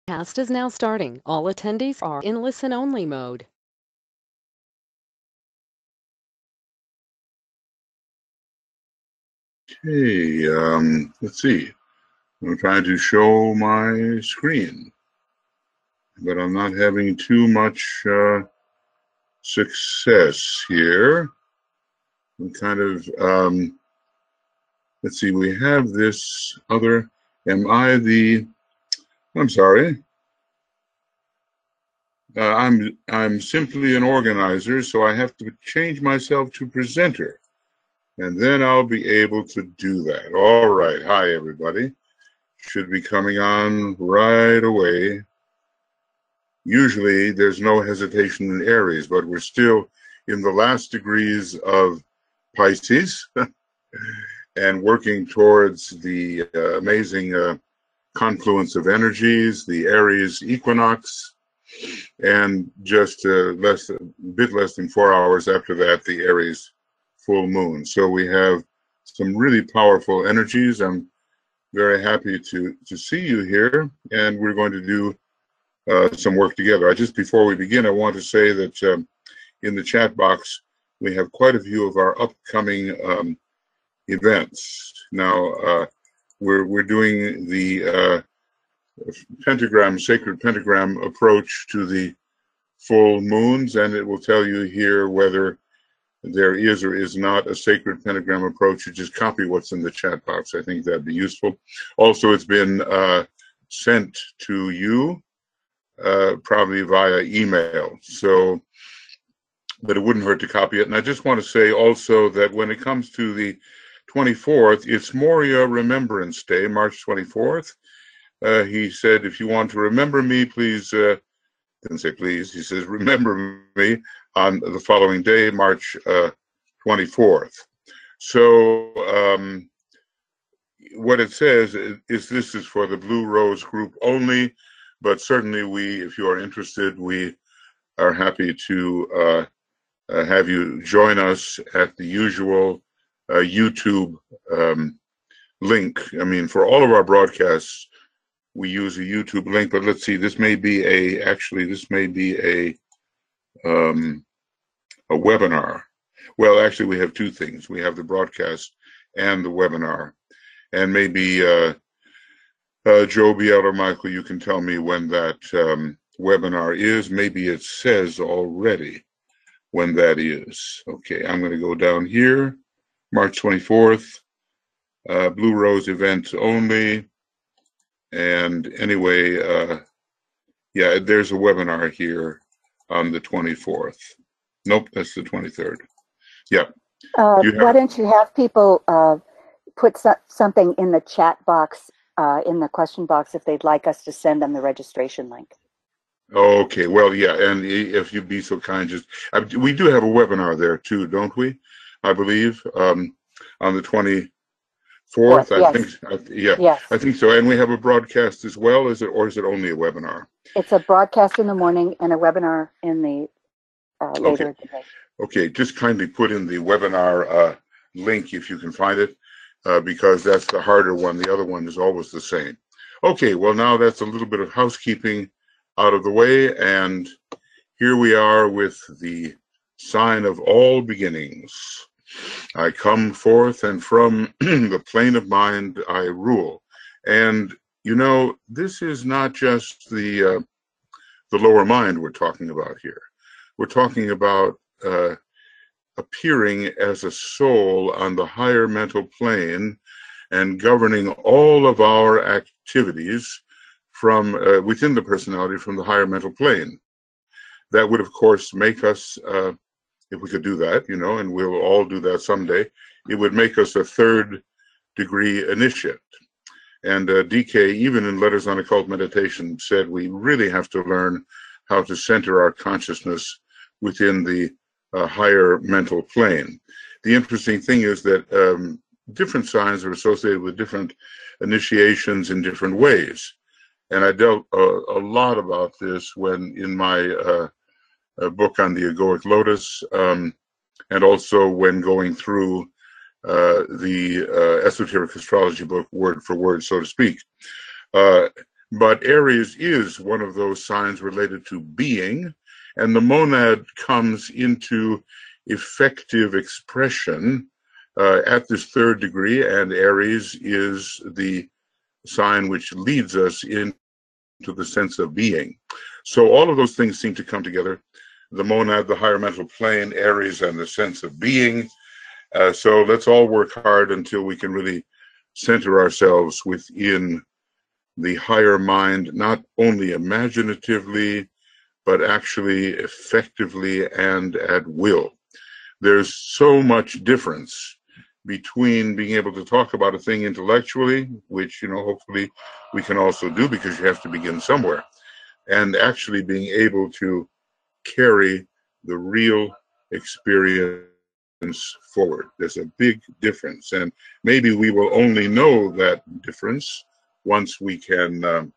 Cast is now starting. All attendees are in listen-only mode. Okay, let's see. I'm trying to show my screen, but I'm not having too much success here. I'm kind of, let's see, we have this other, I'm sorry. I'm simply an organizer, so I have to change myself to presenter, and then I'll be able to do that. All right, hi everybody. Should be coming on right away. Usually there's no hesitation in Aries, but we're still in the last degrees of Pisces and working towards the amazing confluence of energies, the Aries equinox, and just a bit less than 4 hours after that, the Aries full moon. So we have some really powerful energies. I'm very happy to see you here, and we're going to do some work together. Before we begin, I want to say that in the chat box, we have quite a few of our upcoming events. Now, we're doing the sacred pentagram approach to the full moons, and it will tell you here whether there is or is not a sacred pentagram approach. You just copy what's in the chat box. I think that'd be useful. Also, it's been sent to you probably via email. So, but it wouldn't hurt to copy it. And I just want to say also that when it comes to the 24th, it's Moria Remembrance Day, March 24th. He said, if you want to remember me, please, didn't say please, he says, remember me on the following day, March 24th. So what it says is this is for the Blue Rose group only, but certainly if you are interested, we are happy to have you join us at the usual YouTube link. I mean, for all of our broadcasts, we use a YouTube link, but let's see, this may be a webinar. Well, actually, we have two things. We have the broadcast and the webinar. And maybe Joe Biel or Michael, you can tell me when that webinar is. Maybe it says already when that is. Okay, I'm going to go down here, March 24th, Blue Rose events only. And anyway, yeah, there's a webinar here on the 24th. Nope, that's the 23rd. Yeah. Why don't you have people put something in the chat box, in the question box, if they'd like us to send them the registration link? Okay, well, yeah, and if you'd be so kind, we do have a webinar there too, don't we? I believe on the 24th. Yes. Yes. I think so. And we have a broadcast as well, or is it only a webinar? It's a broadcast in the morning and a webinar in the later in the day. Okay, just kindly put in the webinar link if you can find it, because that's the harder one. The other one is always the same. Okay, well, now that's a little bit of housekeeping out of the way, and here we are with the sign of all beginnings. I come forth, and from the plane of mind I rule. And you know, this is not just the lower mind we're talking about here. We're talking about appearing as a soul on the higher mental plane and governing all of our activities from within the personality from the higher mental plane. That would, of course, make us, if we could do that, you know, and we'll all do that someday, it would make us a third degree initiate. And DK, even in Letters on Occult Meditation, said we really have to learn how to center our consciousness within the higher mental plane. The interesting thing is that different signs are associated with different initiations in different ways. And I dealt a lot about this when in my book on the egoic lotus, and also when going through the esoteric astrology book, word for word, so to speak. But Aries is one of those signs related to being, and the monad comes into effective expression at this third degree, and Aries is the sign which leads us into the sense of being. So all of those things seem to come together. The monad, the higher mental plane, Aries, and the sense of being. So let's all work hard until we can really center ourselves within the higher mind, not only imaginatively, but actually effectively and at will. There's so much difference between being able to talk about a thing intellectually, which, hopefully we can also do because you have to begin somewhere, and actually being able to carry the real experience forward. There's a big difference, and maybe we will only know that difference once we can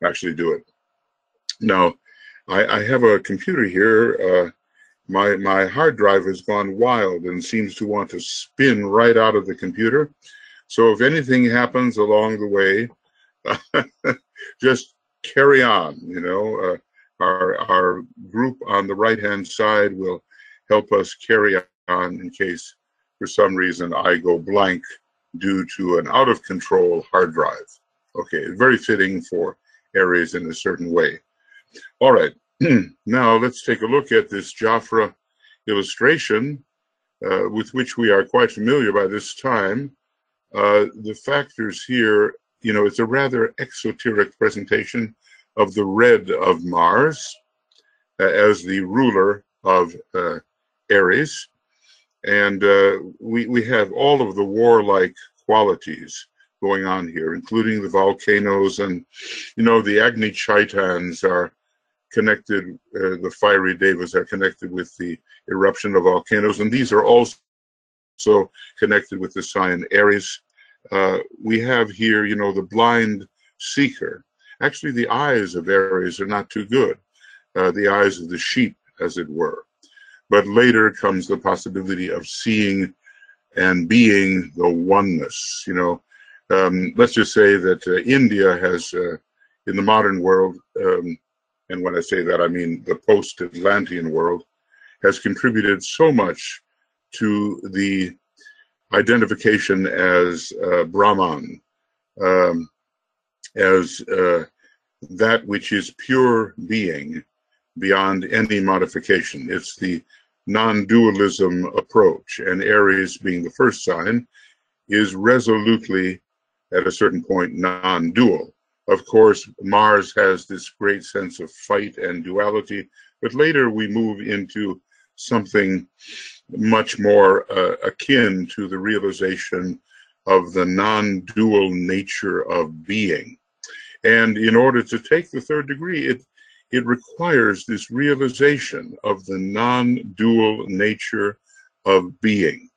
actually do it. Now, I have a computer here. My hard drive has gone wild and seems to want to spin right out of the computer. So if anything happens along the way, just carry on. Our group on the right-hand side will help us carry on in case for some reason I go blank due to an out-of-control hard drive. Okay, very fitting for Aries in a certain way. All right, now let's take a look at this Jafra illustration with which we are quite familiar by this time. The factors here, it's a rather exoteric presentation of the red of Mars as the ruler of Aries. And we have all of the warlike qualities going on here, including the volcanoes, and the Agni Chaitans are connected, the fiery devas are connected with the eruption of volcanoes, and these are also connected with the sign Aries. We have here, the blind seeker. Actually, the eyes of Aries are not too good, the eyes of the sheep, as it were. But later comes the possibility of seeing and being the oneness. Let's just say that India has, in the modern world, and when I say that, I mean the post-Atlantean world, has contributed so much to the identification as Brahman, as that which is pure being beyond any modification. It's the non-dualism approach, and Aries, being the first sign, is resolutely, at a certain point, non-dual. Of course, Mars has this great sense of fight and duality, but later we move into something much more akin to the realization of the non-dual nature of being. And in order to take the third degree, it requires this realization of the non-dual nature of being.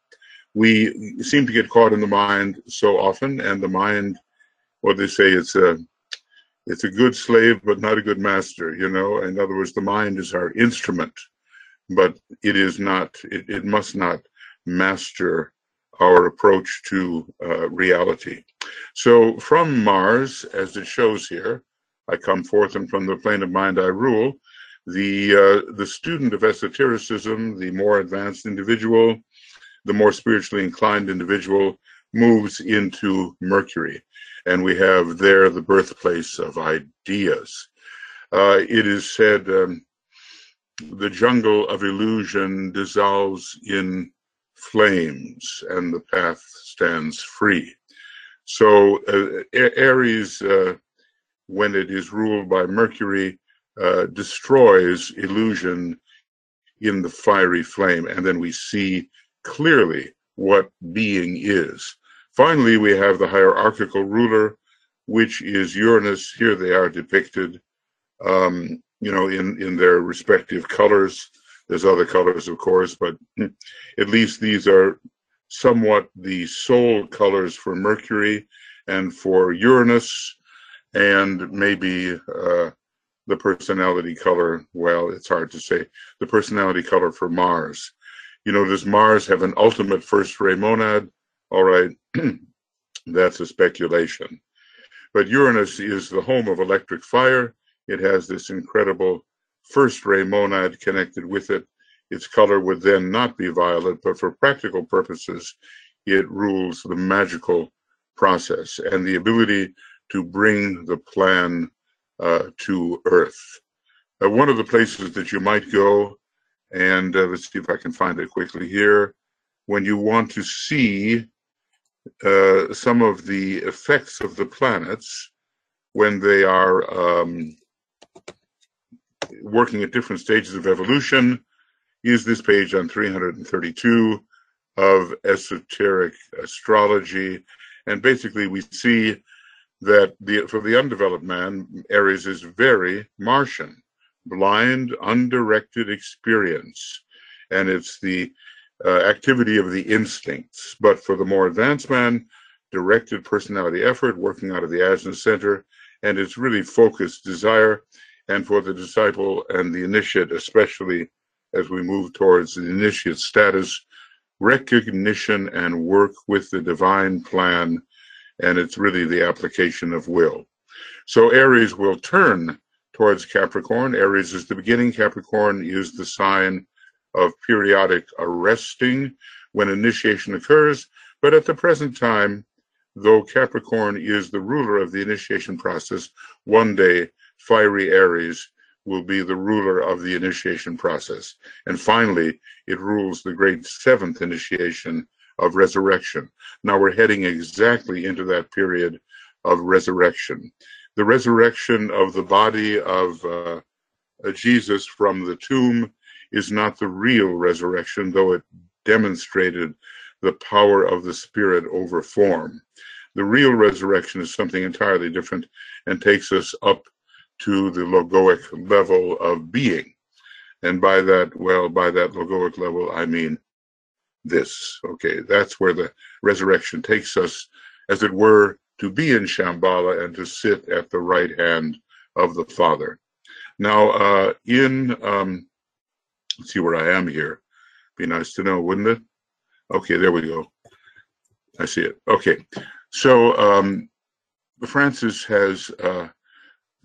We seem to get caught in the mind so often, and the mind, what they say, it's a good slave, but not a good master, In other words, the mind is our instrument, but it must not master our approach to reality. So from Mars, as it shows here, I come forth, and from the plane of mind I rule. The student of esotericism, the more advanced individual, the more spiritually inclined individual, moves into Mercury. And we have there the birthplace of ideas. It is said the jungle of illusion dissolves in flames and the path stands free. So Aries, when it is ruled by Mercury, destroys illusion in the fiery flame, and then we see clearly what being is. Finally, we have the hierarchical ruler, which is Uranus. Here they are depicted, in their respective colors. There's other colors, of course, but at least these are somewhat the soul colors for Mercury and for Uranus, and maybe the personality color, well, it's hard to say, the personality color for Mars. Does Mars have an ultimate first ray monad? All right, that's a speculation. But Uranus is the home of electric fire. It has this incredible first ray monad connected with it. Its color would then not be violet, but for practical purposes, it rules the magical process and the ability to bring the plan to Earth. One of the places that you might go, and let's see if I can find it quickly here, when you want to see some of the effects of the planets when they are working at different stages of evolution, is this page on 332 of esoteric astrology. And basically we see that for the undeveloped man, Aries is very Martian, blind, undirected experience. And it's the activity of the instincts. But for the more advanced man, directed personality effort, working out of the Ajna center, and it's really focused desire. And for the disciple and the initiate, especially as we move towards the initiate status, recognition and work with the divine plan, and it's really the application of will. So Aries will turn towards Capricorn. Aries is the beginning. Capricorn is the sign of periodic arresting when initiation occurs. But at the present time, though Capricorn is the ruler of the initiation process, one day fiery Aries will be the ruler of the initiation process. And finally, it rules the great seventh initiation of resurrection. Now we're heading exactly into that period of resurrection. The resurrection of the body of Jesus from the tomb is not the real resurrection, though it demonstrated the power of the spirit over form. The real resurrection is something entirely different and takes us up to the logoic level of being. And by that logoic level, I mean this. Okay, that's where the resurrection takes us, as it were, to be in Shambhala and to sit at the right hand of the Father. Now, let's see where I am here. Be nice to know, wouldn't it? Okay, there we go. I see it. Okay, so Francis has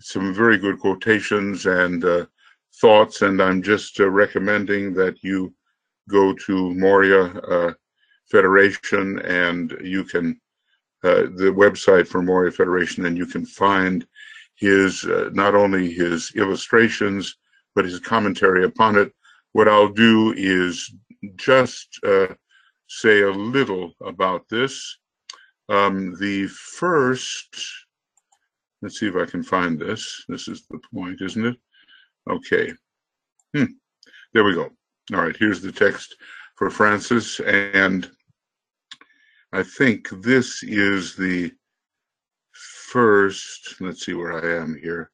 some very good quotations and thoughts, and I'm just recommending that you go to Moria Federation, and you can the website for Moria Federation, and you can find his not only his illustrations but his commentary upon it. What I'll do is just say a little about this. The first, let's see if I can find this. This is the point, isn't it? Okay. There we go. All right, here's the text for Francis, and I think this is the first, let's see where I am here,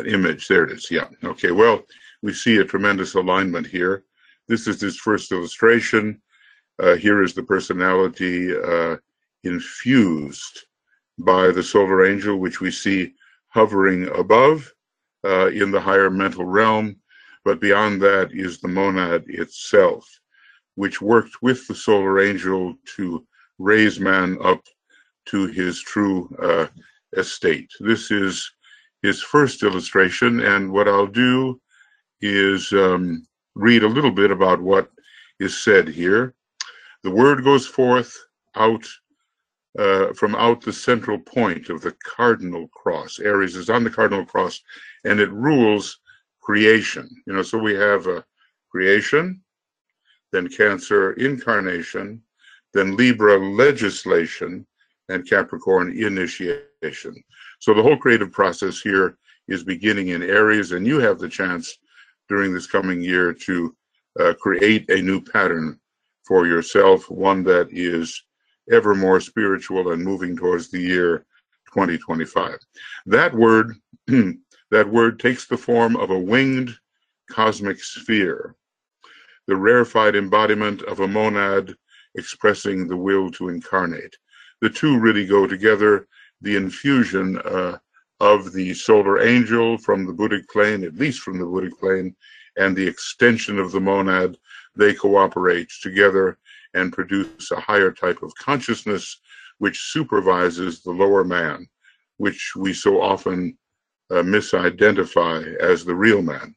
image. There it is. Yeah. Okay, well, we see a tremendous alignment here. This is his first illustration. Here is the personality infused by the solar angel, which we see hovering above in the higher mental realm. But beyond that is the monad itself, which worked with the solar angel to raise man up to his true estate. This is his first illustration, and what I'll do is read a little bit about what is said here. The word goes forth out from out the central point of the cardinal cross. Aries is on the cardinal cross, and it rules creation. You know, so we have creation, then Cancer incarnation, then Libra legislation, and Capricorn initiation. So the whole creative process here is beginning in Aries, and you have the chance during this coming year to create a new pattern for yourself, one that is ever more spiritual and moving towards the year 2025. That word that word takes the form of a winged cosmic sphere, the rarefied embodiment of a monad expressing the will to incarnate. The two really go together. The infusion of the solar angel from the Buddhic plane, at least from the Buddhic plane, and the extension of the monad, they cooperate together and produce a higher type of consciousness which supervises the lower man. which we so often misidentify as the real man.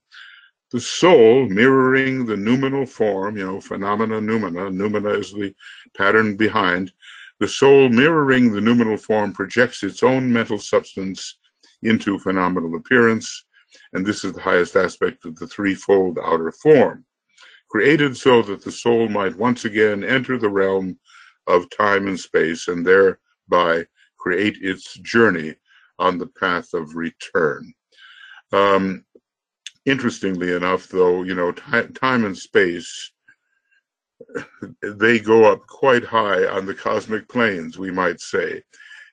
The soul mirroring the noumenal form, phenomena, noumena is the pattern behind. The soul mirroring the noumenal form projects its own mental substance into phenomenal appearance, and this is the highest aspect of the threefold outer form, created so that the soul might once again enter the realm of time and space and thereby create its journey on the path of return. Interestingly enough, though, time and space, they go up quite high on the cosmic planes, we might say.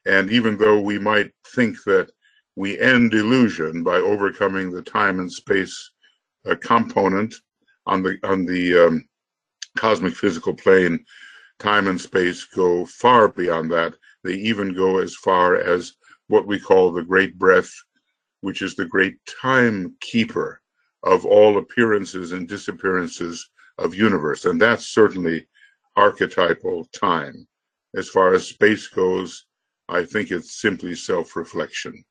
And even though we might think that we end illusion by overcoming the time and space component on the cosmic physical plane, time and space go far beyond that. They even go as far as what we call the great breath, which is the great timekeeper of all appearances and disappearances of universe. And that's certainly archetypal time. As far as space goes, I think it's simply self-reflection.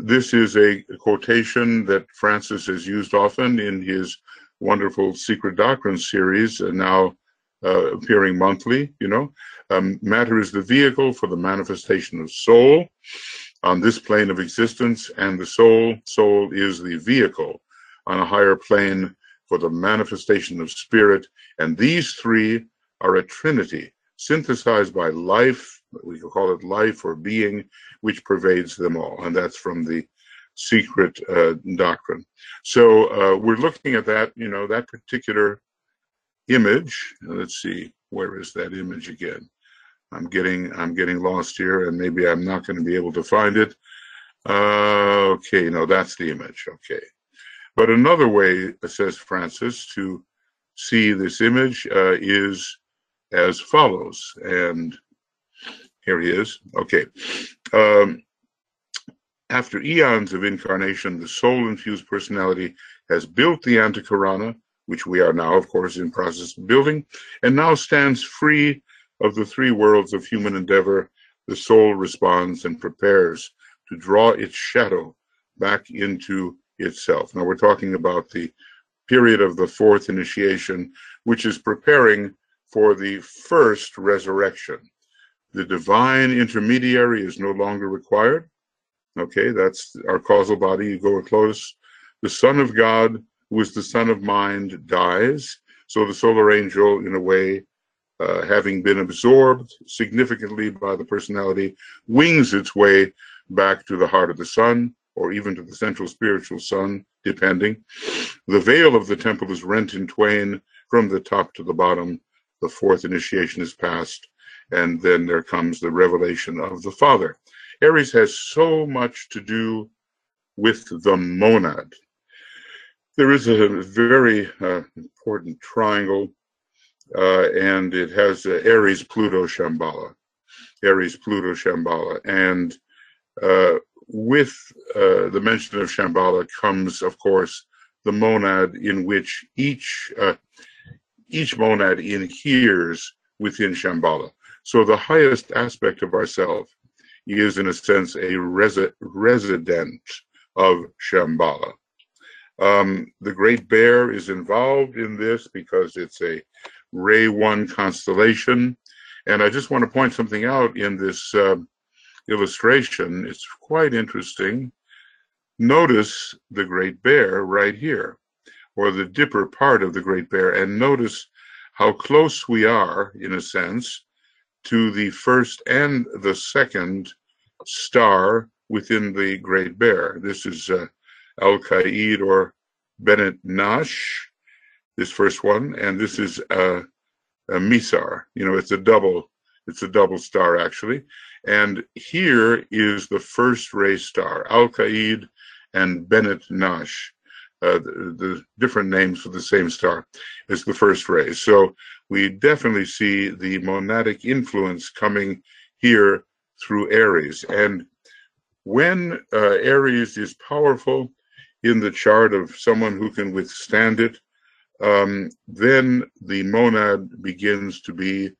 This is a quotation that Francis has used often in his wonderful Secret Doctrine series, now appearing monthly. Matter is the vehicle for the manifestation of soul on this plane of existence, and the soul is the vehicle on a higher plane for the manifestation of spirit. And these three are a trinity synthesized by life, we could call it life or being, which pervades them all. And that's from the Secret Doctrine. So we're looking at that, that particular image. Let's see, where is that image again? I'm getting lost here, and maybe I'm not going to be able to find it. Okay, no, that's the image. Okay. But another way, says Francis, to see this image is as follows. And here he is. Okay. After eons of incarnation, the soul-infused personality has built the Antakarana, which we are now, of course, in process of building, and now stands free of the three worlds of human endeavor. The soul responds and prepares to draw its shadow back into itself. Now we're talking about the period of the fourth initiation, which is preparing for the first resurrection. The divine intermediary is no longer required. Okay, that's our causal body. You go close. The Son of God, who is the Son of Mind, dies. So the solar angel, in a way, having been absorbed significantly by the personality, wings its way back to the heart of the sun, or even to the central spiritual sun, depending. The veil of the temple is rent in twain from the top to the bottom. The fourth initiation is passed, and then there comes the revelation of the Father. Aries has so much to do with the monad. There is a very important triangle, and it has Aries, Pluto, Shambhala. Aries, Pluto, Shambhala. And with the mention of Shambhala comes, of course, the monad in which each monad inheres within Shambhala. So the highest aspect of ourself is, in a sense, a resident of Shambhala. The Great Bear is involved in this because it's a Ray 1 constellation. And I just want to point something out in this illustration. It's quite interesting. Notice the Great Bear right here, or the Dipper part of the Great Bear, and notice how close we are, in a sense, to the first and the second star within the Great Bear. This is Al-Qaid or Bennett Nash, this first one, and this is a Misar. It's a double star actually. And here is the first ray star, Al-Qaid and Bennett Nash. The different names for the same star is the first ray. So we definitely see the monadic influence coming here through Aries. And when Aries is powerful in the chart of someone who can withstand it, then the monad begins to be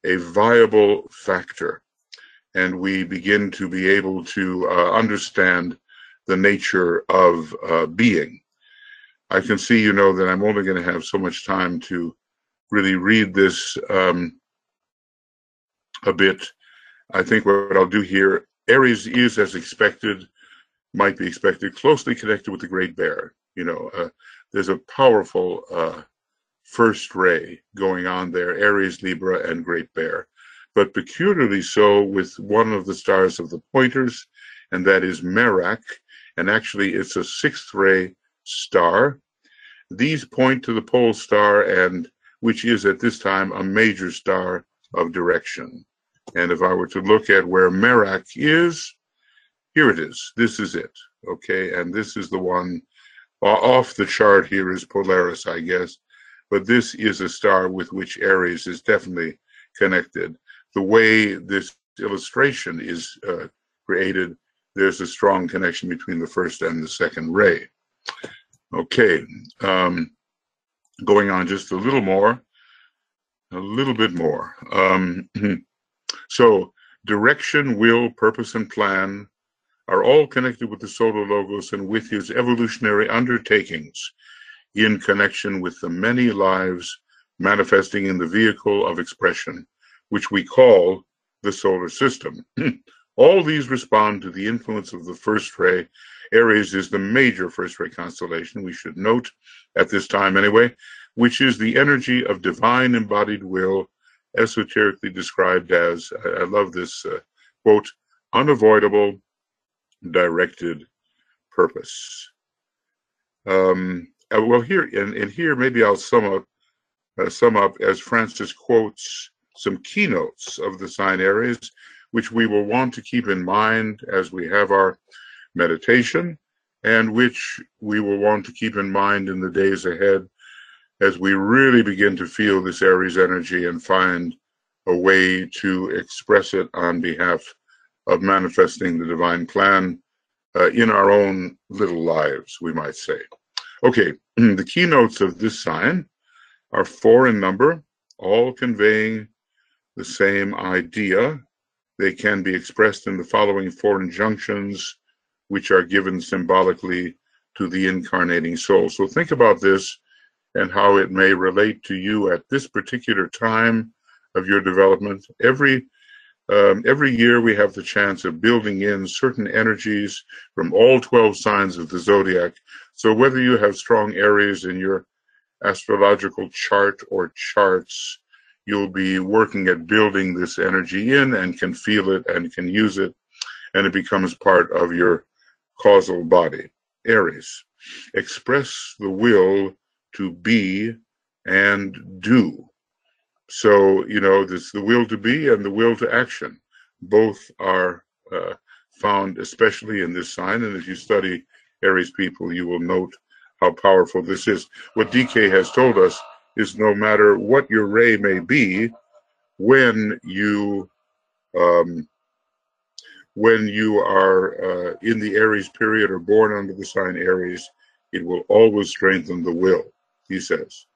a viable factor. and we begin to be able to understand the nature of being. I can see, that I'm only going to have so much time to really read this a bit. I think what I'll do here, Aries is, as expected, might be expected, closely connected with the Great Bear. There's a powerful first ray going on there, Aries, Libra, and Great Bear, but peculiarly so with one of the stars of the pointers, and that is Merak, and actually it's a sixth ray star. These point to the pole star, and which is at this time a major star of direction. And if I were to look at where Merak is, here it is. This is it. Okay, and this is the one off the chart. Here is Polaris, I guess, but this is a star with which Aries is definitely connected. The way this illustration is created, there's a strong connection between the first and the second ray. Okay, going on just a little bit more. So direction, will, purpose, and plan are all connected with the solar logos and with his evolutionary undertakings in connection with the many lives manifesting in the vehicle of expression, which we call the solar system. All these respond to the influence of the first ray. Aries is the major first ray constellation, we should note at this time anyway, which is the energy of divine embodied will, esoterically described as, I love this quote, unavoidable directed purpose. Well, here maybe I'll sum up as Francis quotes some keynotes of the sign Aries, which we will want to keep in mind as we have our meditation, and which we will want to keep in mind in the days ahead as we really begin to feel this Aries energy and find a way to express it on behalf of manifesting the divine plan in our own little lives, we might say. Okay, the keynotes of this sign are 4 in number, all conveying the same idea. They can be expressed in the following 4 injunctions, which are given symbolically to the incarnating soul. So think about this and how it may relate to you at this particular time of your development. Every year we have the chance of building in certain energies from all 12 signs of the zodiac. So whether you have strong Aries in your astrological chart or charts, you'll be working at building this energy in and can feel it and can use it, and it becomes part of your causal body. Aries, express the will to be and do. So, this the will to be and the will to action. Both are found especially in this sign, and if you study Aries people, you will note how powerful this is. What DK has told us is no matter what your ray may be, when you are in the Aries period or born under the sign Aries, it will always strengthen the will, he says.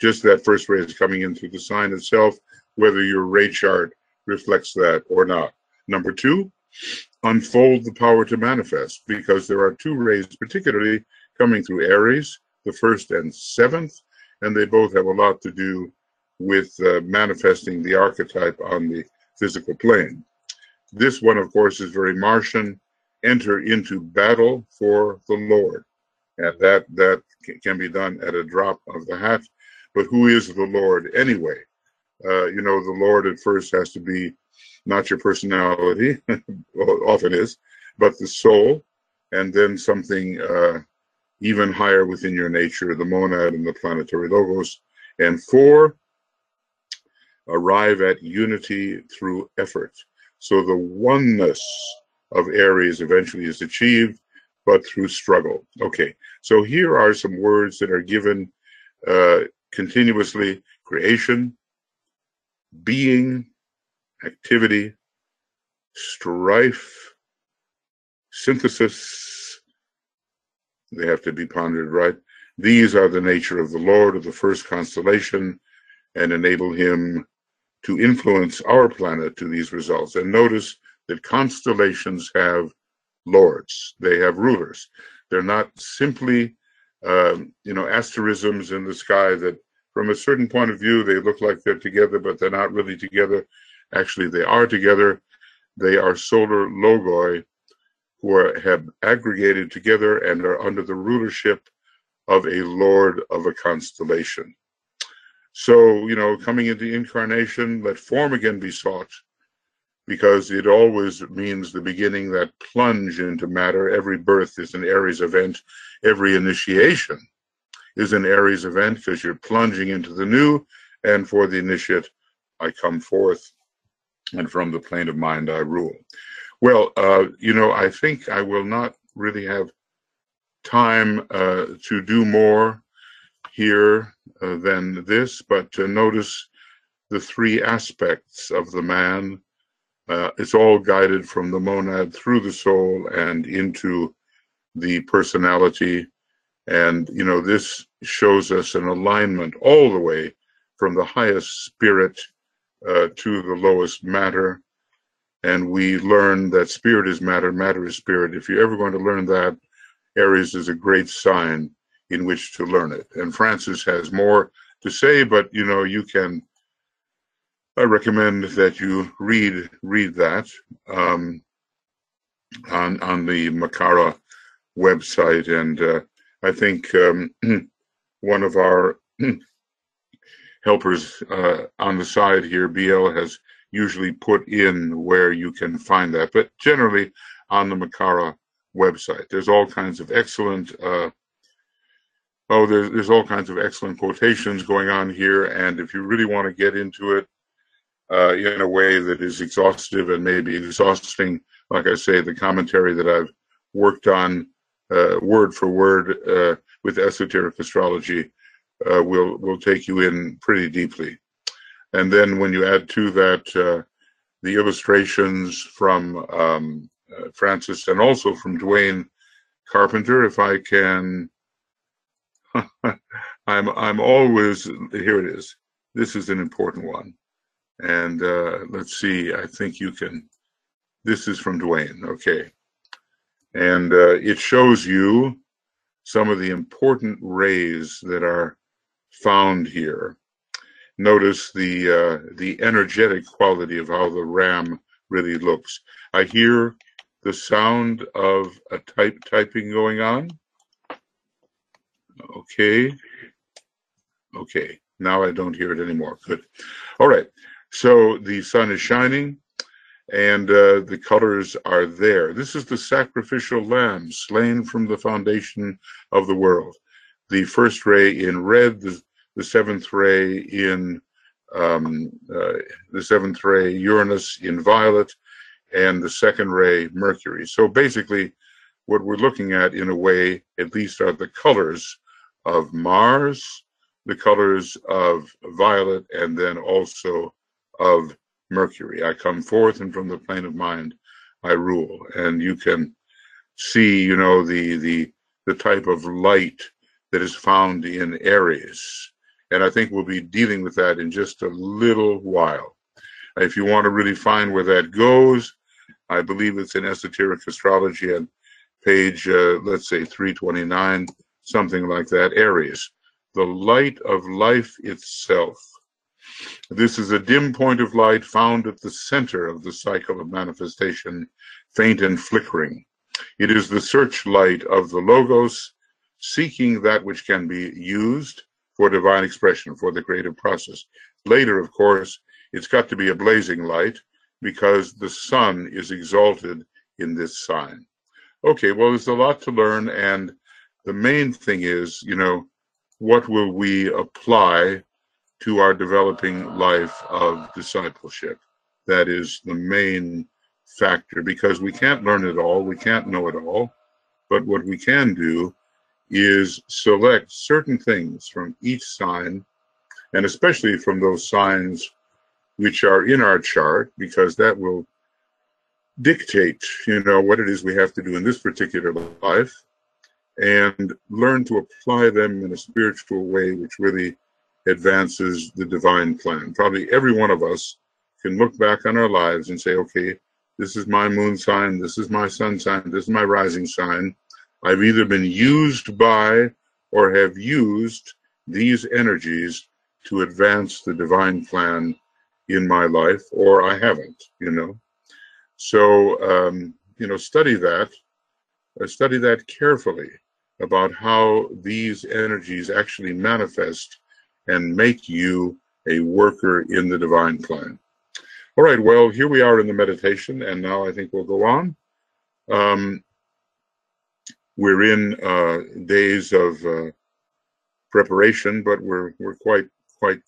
Just that first ray is coming in through the sign itself, whether your ray chart reflects that or not. Number 2, unfold the power to manifest, because there are 2 rays particularly coming through Aries, the 1st and 7th, and they both have a lot to do with manifesting the archetype on the physical plane. This one, of course, is very Martian. Enter into battle for the Lord. And that can be done at a drop of the hat. But who is the Lord anyway? The Lord at first has to be not your personality, well, often is, but the soul, and then something even higher within your nature, the monad and the planetary logos. And 4, arrive at unity through effort. So the oneness of Aries eventually is achieved, but through struggle. Okay, so here are some words that are given continuously: creation, being, activity, strife, synthesis. They have to be pondered, right? These are the nature of the Lord of the first constellation and enable him to influence our planet to these results. And notice that constellations have lords. They have rulers. They're not simply, asterisms in the sky that from a certain point of view, they look like they're together, but they're not really together. Actually, they are together. They are solar logoi who have aggregated together and are under the rulership of a lord of a constellation. So, coming into incarnation, let form again be sought, because it always means the beginning, that plunge into matter. Every birth is an Aries event. Every initiation is an Aries event, because you're plunging into the new. And for the initiate, I come forth, and from the plane of mind I rule. Well, I think I will not really have time to do more here than this, but notice the three aspects of the man. It's all guided from the monad through the soul and into the personality. And, this shows us an alignment all the way from the highest spirit to the lowest matter. And we learn that spirit is matter, matter is spirit. If you're ever going to learn that, Aries is a great sign in which to learn it. And Francis has more to say, but, I recommend that you read that on the Makara website. And I think one of our helpers on the side here, BL, has usually put in where you can find that, but generally on the Makara website. There's all kinds of excellent there's all kinds of excellent quotations going on here, and if you really want to get into it in a way that is exhaustive and maybe exhausting, like I say, the commentary that I've worked on word for word with esoteric astrology will take you in pretty deeply. And then when you add to that the illustrations from Francis and also from Dwayne Carpenter, if I can, I'm always, here it is. This is an important one. And let's see, I think you can, this is from Dwayne, okay. And it shows you some of the important rays that are found here. Notice the energetic quality of how the ram really looks. I hear the sound of a typing going on. Okay. Now I don't hear it anymore. Good. All right. So the sun is shining, and the colors are there. This is the sacrificial lamb slain from the foundation of the world. The first ray in red, the seventh ray in Uranus in violet, and the second ray Mercury. So basically, what we're looking at, in a way, at least, are the colors of Mars, the colors of violet, and then also of Mercury. I come forth, and from the plane of mind I rule. And you can see, the type of light that is found in Aries. And I think we'll be dealing with that in just a little while. If you want to really find where that goes, I believe it's in Esoteric Astrology on page, let's say 329, something like that, Aries. The light of life itself. This is a dim point of light found at the center of the cycle of manifestation, faint and flickering. It is the searchlight of the Logos, seeking that which can be used for divine expression, for the creative process. Later, of course, it's got to be a blazing light, because the sun is exalted in this sign. Okay, well, there's a lot to learn, and the main thing is, what will we apply to our developing life of discipleship? That is the main factor, because we can't learn it all, we can't know it all, but what we can do is select certain things from each sign, and especially from those signs which are in our chart, because that will dictate, what it is we have to do in this particular life, and learn to apply them in a spiritual way which really advances the divine plan. Probably every one of us can look back on our lives and say, okay, This is my moon sign. This is my sun sign. This is my rising sign. I've either been used by or have used these energies to advance the divine plan in my life, or I haven't, you know. So, you know, study that carefully about how these energies actually manifest and make you a worker in the divine plan. All right, well, here we are in the meditation, and now I think we'll go on. We're in days of preparation, but we're quite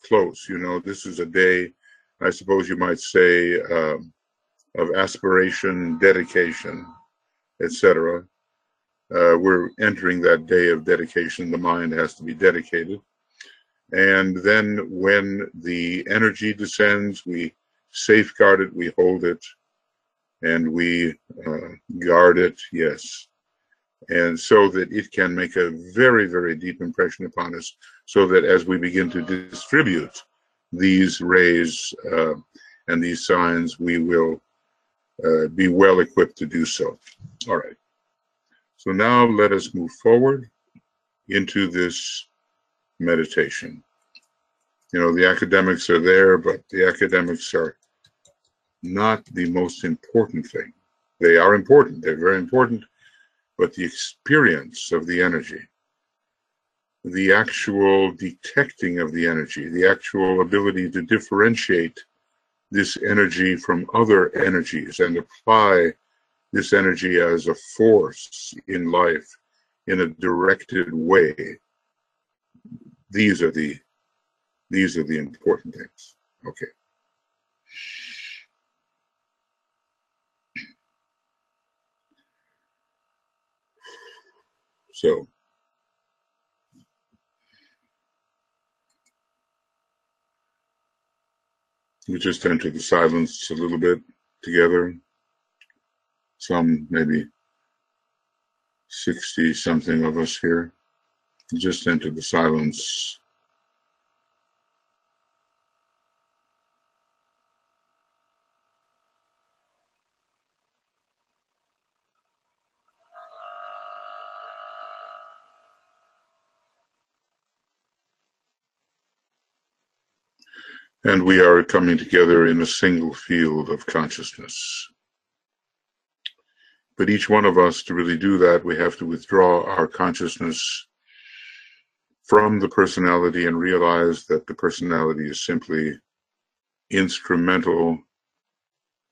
close. You know, this is a day, I suppose you might say, of aspiration, dedication, etc. We're entering that day of dedication. The mind has to be dedicated. And then when the energy descends, we safeguard it, we hold it, and we guard it, yes. And so that it can make a very, very deep impression upon us, so that as we begin to distribute these rays and these signs, we will be well equipped to do so. All right. So now let us move forward into this meditation. You know, the academics are there, but the academics are not the most important thing. They are important, they're very important, but the experience of the energy, the actual detecting of the energy, the actual ability to differentiate this energy from other energies and apply this energy as a force in life in a directed way. These are the important things. Okay. So we just enter the silence a little bit together. Some maybe 60 something of us here just enter the silence. And we are coming together in a single field of consciousness. But each one of us, to really do that, we have to withdraw our consciousness from the personality and realize that the personality is simply instrumental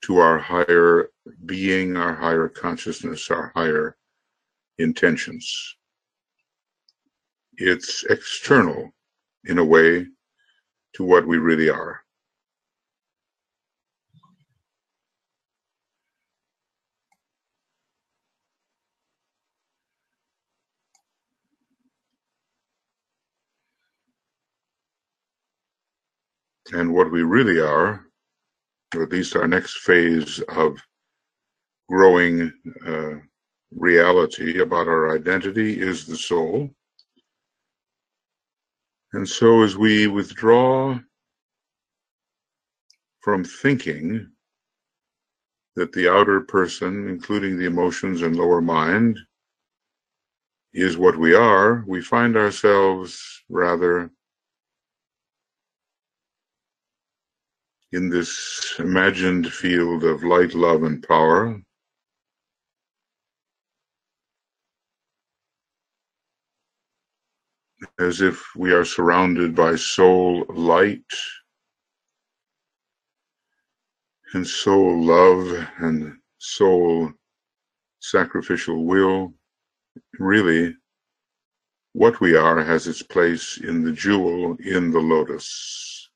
to our higher being, our higher consciousness, our higher intentions. It's external, in a way, to what we really are. And what we really are, or at least our next phase of growing reality about our identity, is the soul. And so as we withdraw from thinking that the outer person, including the emotions and lower mind, is what we are, we find ourselves rather in this imagined field of light, love, and power. As if we are surrounded by soul light and soul love and soul sacrificial will. Really, what we are has its place in the jewel in the lotus.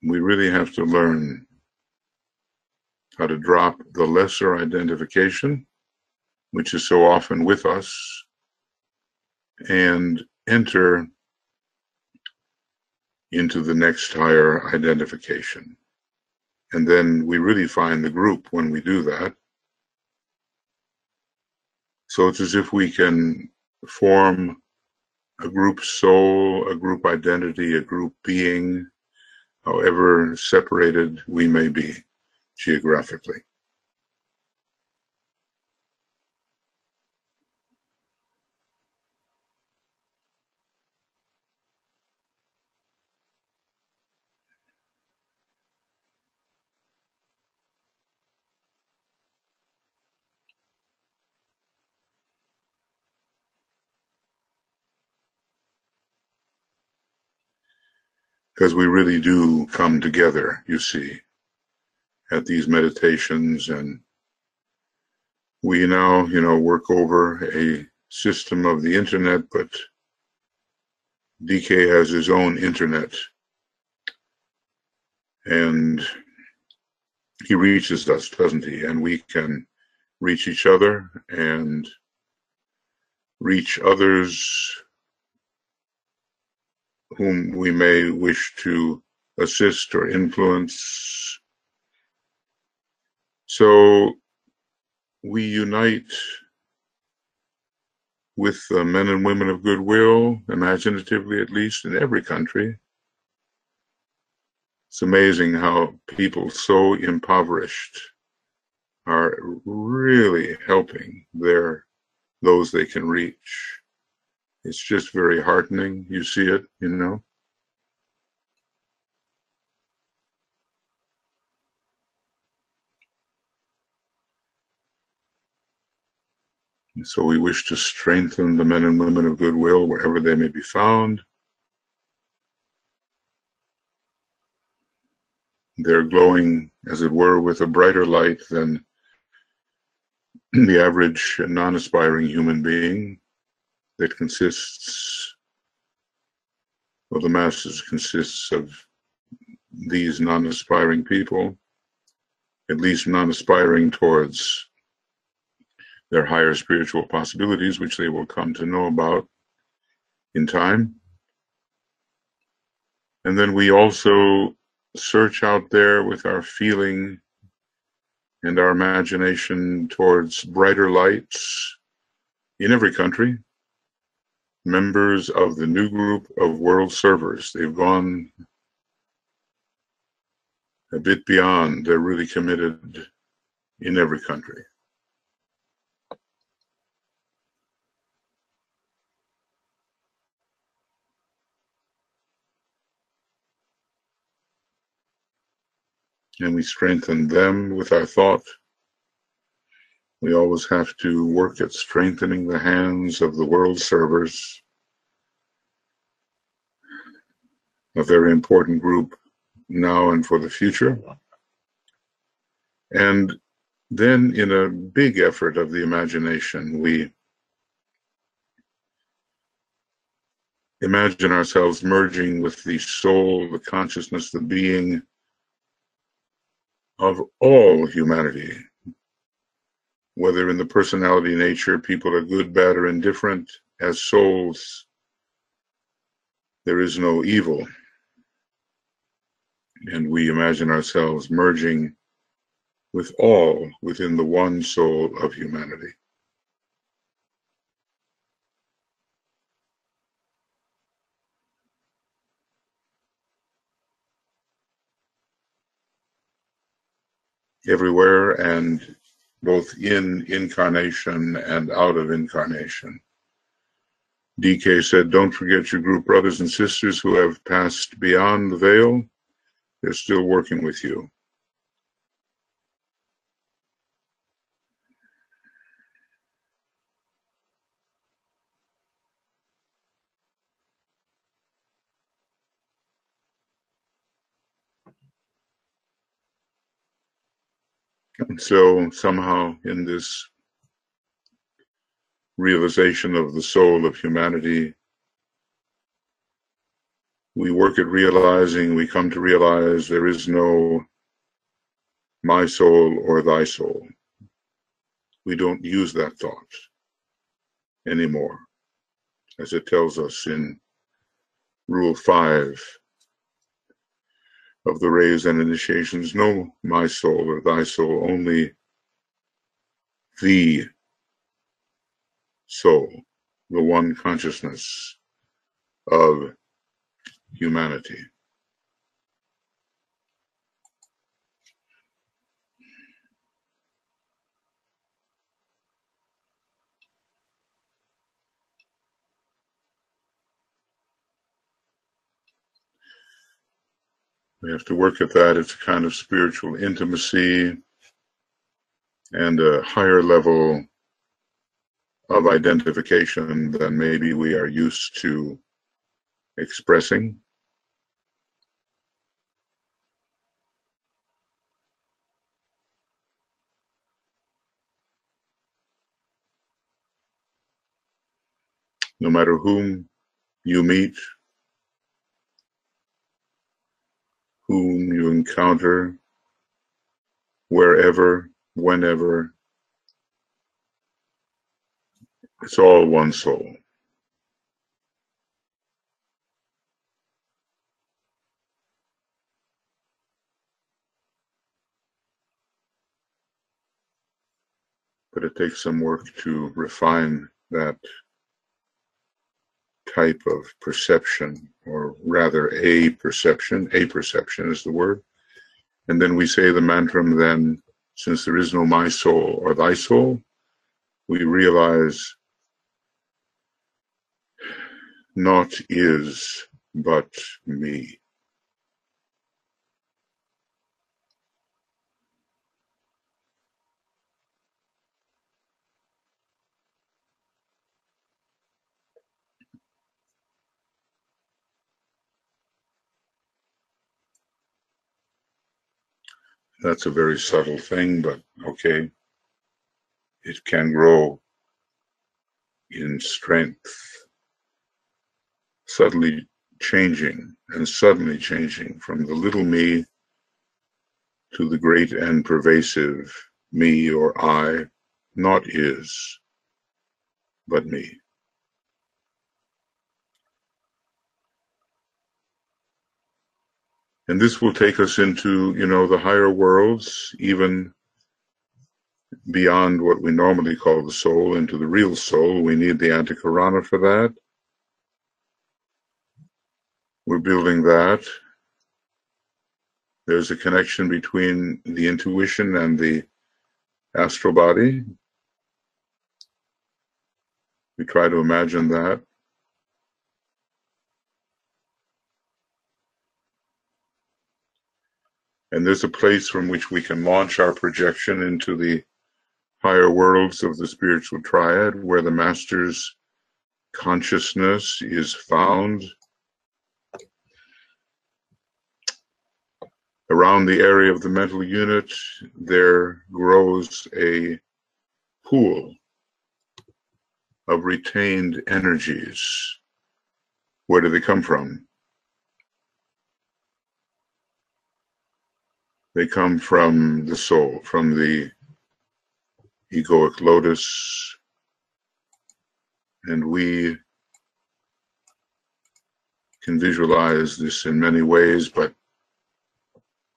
We really have to learn how to drop the lesser identification, which is so often with us, and enter into the next higher identification. And then we really find the group when we do that. So it's as if we can form a group soul, a group identity, a group being, however separated we may be geographically. Because we really do come together, you see, at these meditations, and we now, work over a system of the internet, but DK has his own internet, and he reaches us, doesn't he? And we can reach each other and reach others whom we may wish to assist or influence. So we unite with men and women of goodwill, imaginatively at least, in every country. It's amazing how people so impoverished are really helping those they can reach. It's just very heartening. You see it, So we wish to strengthen the men and women of goodwill wherever they may be found. They're glowing, as it were, with a brighter light than the average non-aspiring human being that consists, well, the masses consists of these non-aspiring people, at least non-aspiring towards their higher spiritual possibilities, which they will come to know about in time. And then we also search out there with our feeling and our imagination towards brighter lights in every country, members of the new group of world servers. They've gone a bit beyond. They're really committed in every country. And we strengthen them with our thought. We always have to work at strengthening the hands of the world servers, a very important group now and for the future. And then in a big effort of the imagination, we imagine ourselves merging with the soul, the consciousness, the being of all humanity, whether in the personality nature, people are good, bad, or indifferent. As souls, there is no evil. And we imagine ourselves merging with all within the one soul of humanity. Everywhere, and both in incarnation and out of incarnation. DK said, don't forget your group brothers and sisters who have passed beyond the veil. They're still working with you. And so somehow in this realization of the soul of humanity, we work at realizing, we come to realize there is no my soul or thy soul. We don't use that thought anymore, as it tells us in Rule 5 of the rays and initiations. No my soul or thy soul, only the soul, the one consciousness of humanity. We have to work at that. It's a kind of spiritual intimacy and a higher level of identification than maybe we are used to expressing. No matter whom you meet, whom you encounter, wherever, whenever, it's all one soul. But it takes some work to refine that type of perception, or rather a perception is the word. And then we say the mantra, then, since there is no my soul or thy soul, we realize naught is but me. That's a very subtle thing, but okay. It can grow in strength, subtly changing and suddenly changing from the little me to the great and pervasive me, or I, not is, but me. And this will take us into, the higher worlds, even beyond what we normally call the soul, into the real soul. We need the antikarana for that. We're building that. There's a connection between the intuition and the astral body. We try to imagine that. And there's a place from which we can launch our projection into the higher worlds of the spiritual triad, where the master's consciousness is found. Around the area of the mental unit, there grows a pool of retained energies. Where do they come from? They come from the soul, from the egoic lotus, and we can visualize this in many ways, but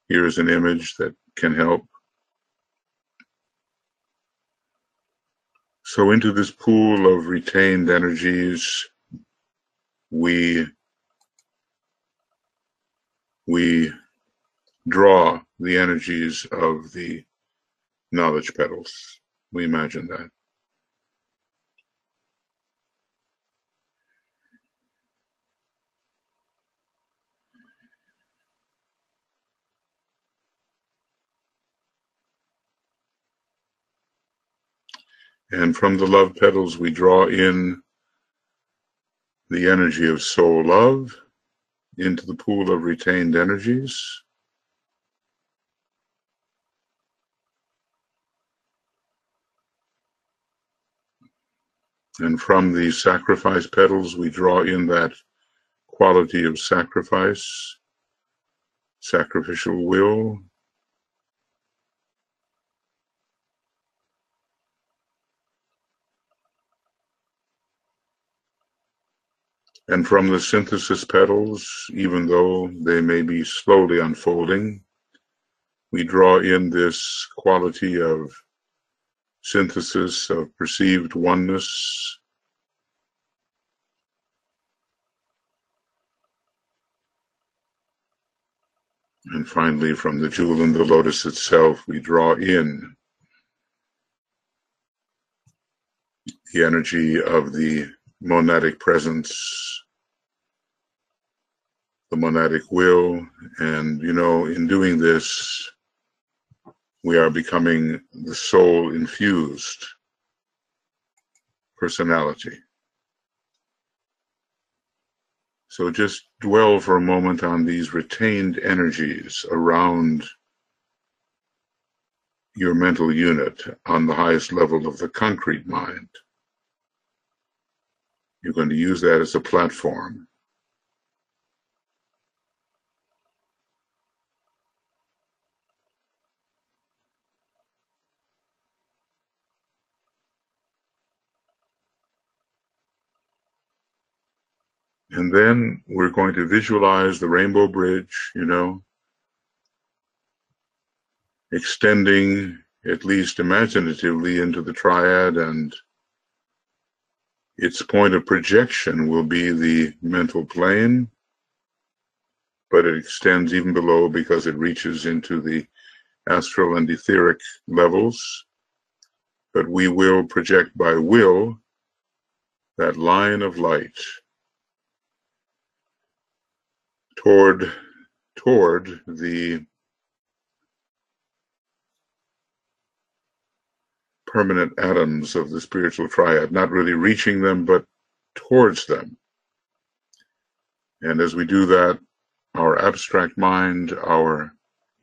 here's an image that can help. So into this pool of retained energies, we draw the energies of the knowledge petals. We imagine that. And from the love petals, we draw in the energy of soul love into the pool of retained energies. And from the sacrifice petals, we draw in that quality of sacrifice, sacrificial will. And from the synthesis petals, even though they may be slowly unfolding, we draw in this quality of synthesis, of perceived oneness. And finally, from the jewel in the lotus itself, we draw in the energy of the monadic presence, the monadic will. And, in doing this, we are becoming the soul-infused personality. So just dwell for a moment on these retained energies around your mental unit on the highest level of the concrete mind. You're going to use that as a platform. And then we're going to visualize the rainbow bridge, extending at least imaginatively into the triad, and its point of projection will be the mental plane, but it extends even below because it reaches into the astral and etheric levels. But we will project by will that line of light toward the permanent atoms of the spiritual triad, not really reaching them, but towards them. And as we do that, our abstract mind, our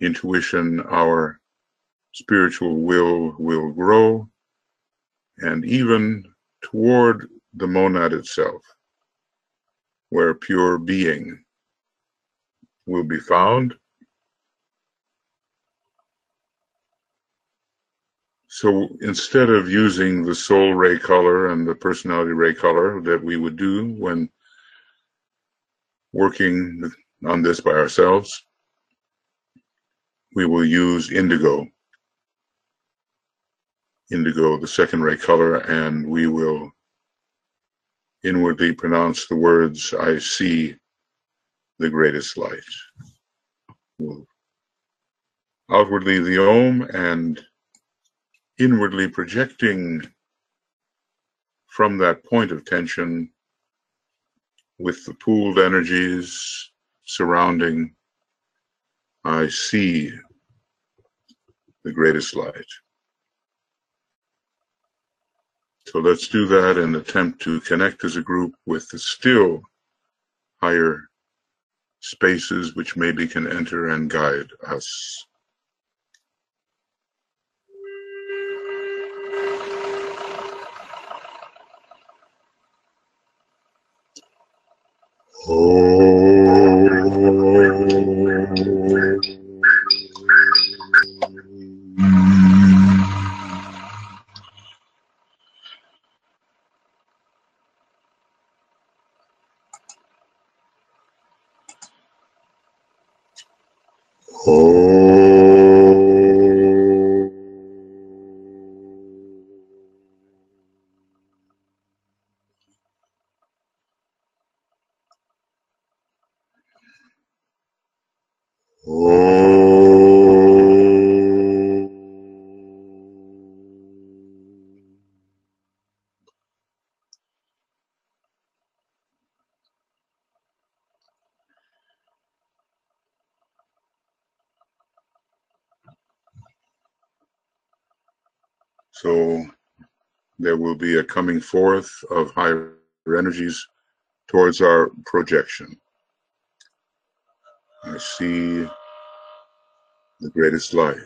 intuition, our spiritual will grow, and even toward the monad itself, where pure being will be found. So instead of using the soul ray color and the personality ray color that we would do when working on this by ourselves, we will use indigo, the second ray color, and we will inwardly pronounce the words, "I see the greatest light." We'll outwardly the Om, and inwardly projecting from that point of tension with the pooled energies surrounding, "I see the greatest light." So let's do that and attempt to connect as a group with the still higher spaces which maybe can enter and guide us. So there will be a coming forth of higher energies towards our projection. I see the greatest light.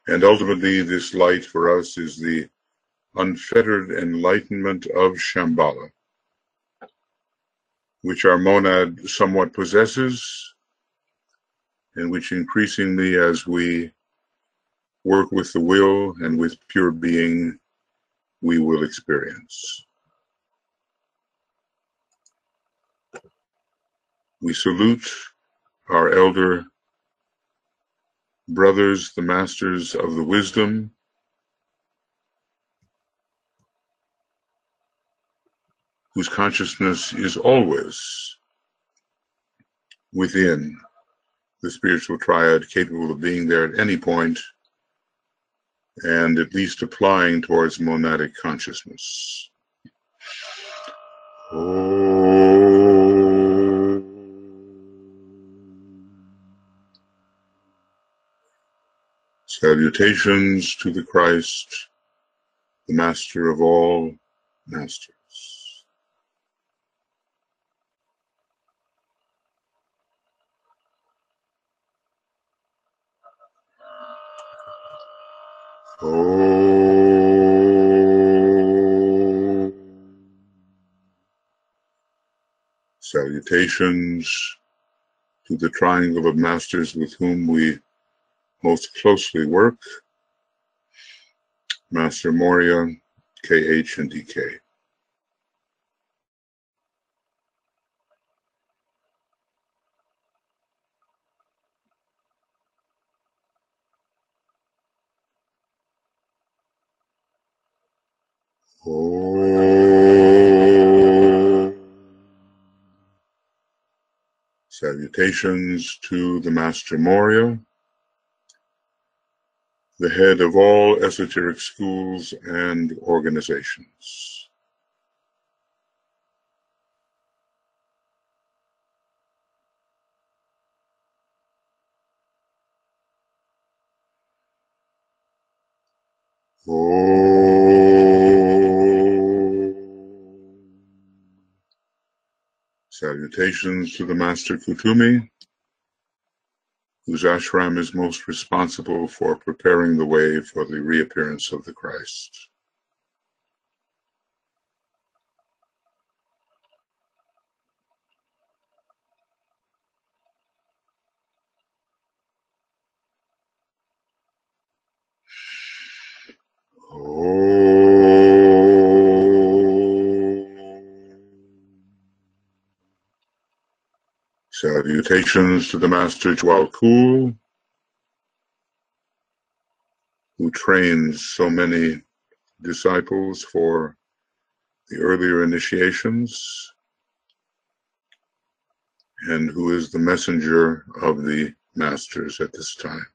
And ultimately, this light for us is the unfettered enlightenment of Shambhala, which our monad somewhat possesses, and which increasingly, as we work with the will and with pure being, we will experience. We salute our elder brothers, the masters of the wisdom, whose consciousness is always within the spiritual triad, capable of being there at any point and at least applying towards monadic consciousness. Salutations to the Christ, the Master of all masters. Salutations to the triangle of masters with whom we most closely work, Master Moria, KH, and DK. Salutations to the Master Moria, the head of all esoteric schools and organizations. Salutations to the Master Kutumi, whose ashram is most responsible for preparing the way for the reappearance of the Christ. Salutations to the Master Jwal, who trains so many disciples for the earlier initiations, and who is the messenger of the masters at this time.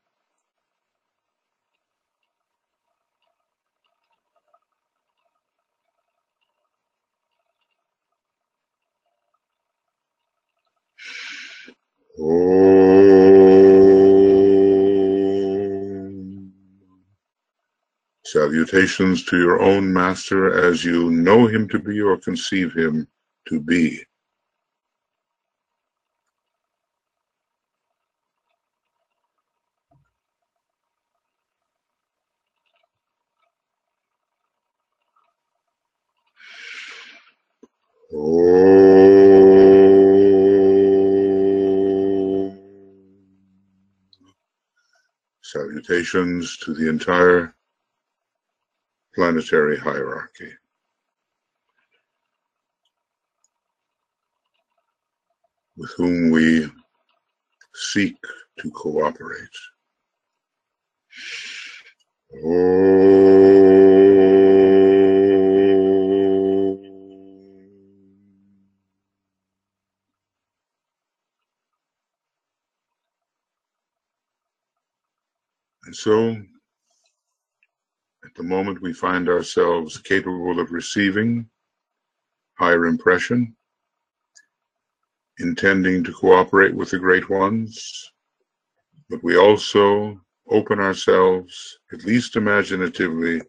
Salutations to your own master as you know him to be or conceive him to be. Salutations to the entire planetary hierarchy, with whom we seek to cooperate. And so, at the moment we find ourselves capable of receiving higher impression, intending to cooperate with the Great Ones, but we also open ourselves, at least imaginatively,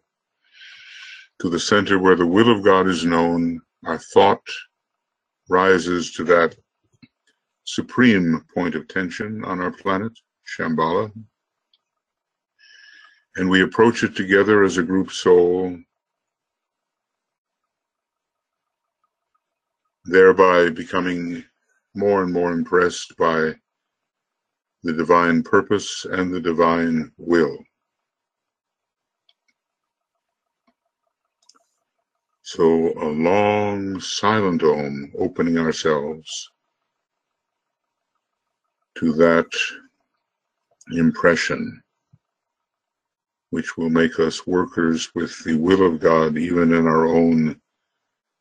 to the center where the will of God is known. Our thought rises to that supreme point of tension on our planet, Shambhala, and we approach it together as a group soul, thereby becoming more and more impressed by the divine purpose and the divine will. So a long silent Om, opening ourselves to that impression, which will make us workers with the will of God, even in our own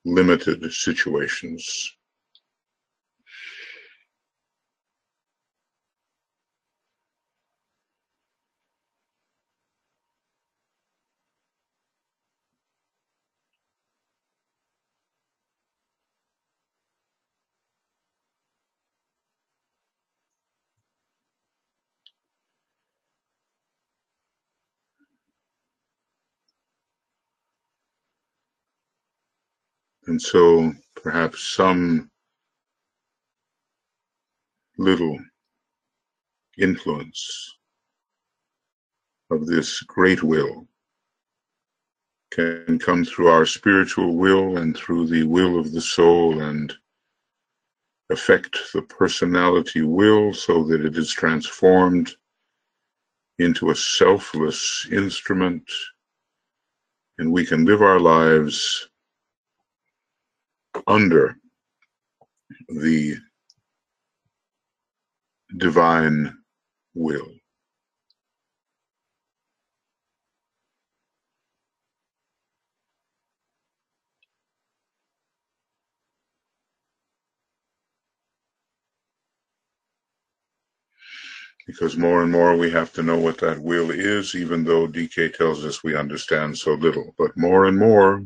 limited situations. And so perhaps some little influence of this great will can come through our spiritual will and through the will of the soul and affect the personality will so that it is transformed into a selfless instrument, and we can live our lives under the divine will. Because more and more we have to know what that will is, even though DK tells us we understand so little. But more and more,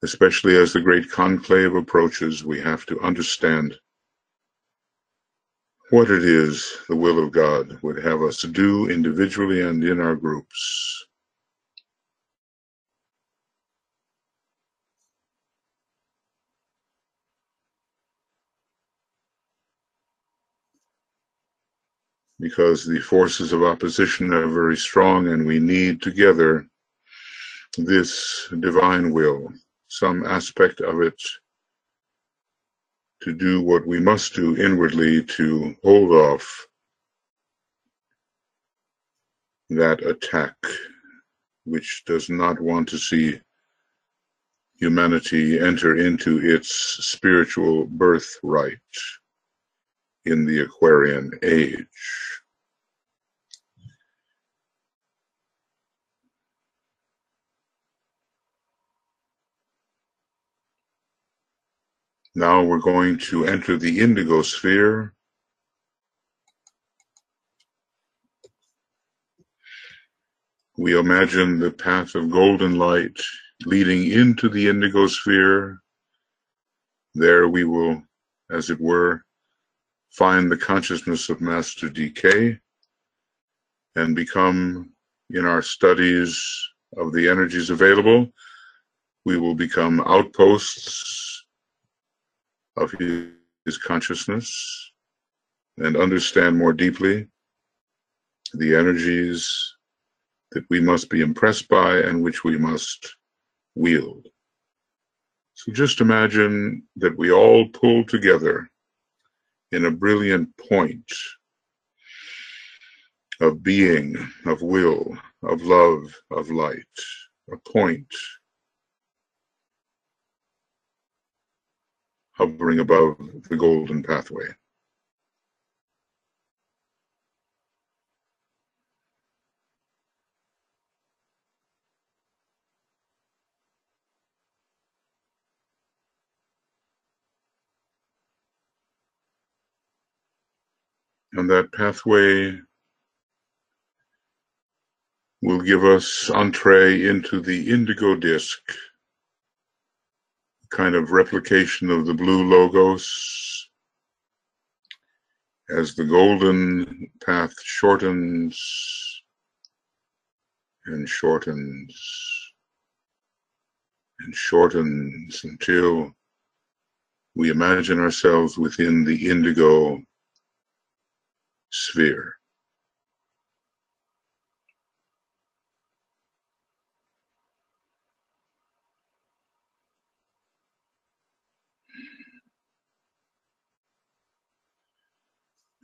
especially as the great conclave approaches, we have to understand what it is the will of God would have us do individually and in our groups. Because the forces of opposition are very strong, and we need together this divine will, some aspect of it, to do what we must do inwardly to hold off that attack which does not want to see humanity enter into its spiritual birthright in the Aquarian age. Now we're going to enter the indigo sphere. We imagine the path of golden light leading into the indigo sphere. There we will, as it were, find the consciousness of Master DK and become, in our studies of the energies available, we will become outposts of his consciousness and understand more deeply the energies that we must be impressed by and which we must wield. So just imagine that we all pull together in a brilliant point of being, of will, of love, of light, a point hovering above the golden pathway. And that pathway will give us entree into the indigo disc, kind of replication of the blue logos. As the golden path shortens and shortens and shortens until we imagine ourselves within the indigo sphere.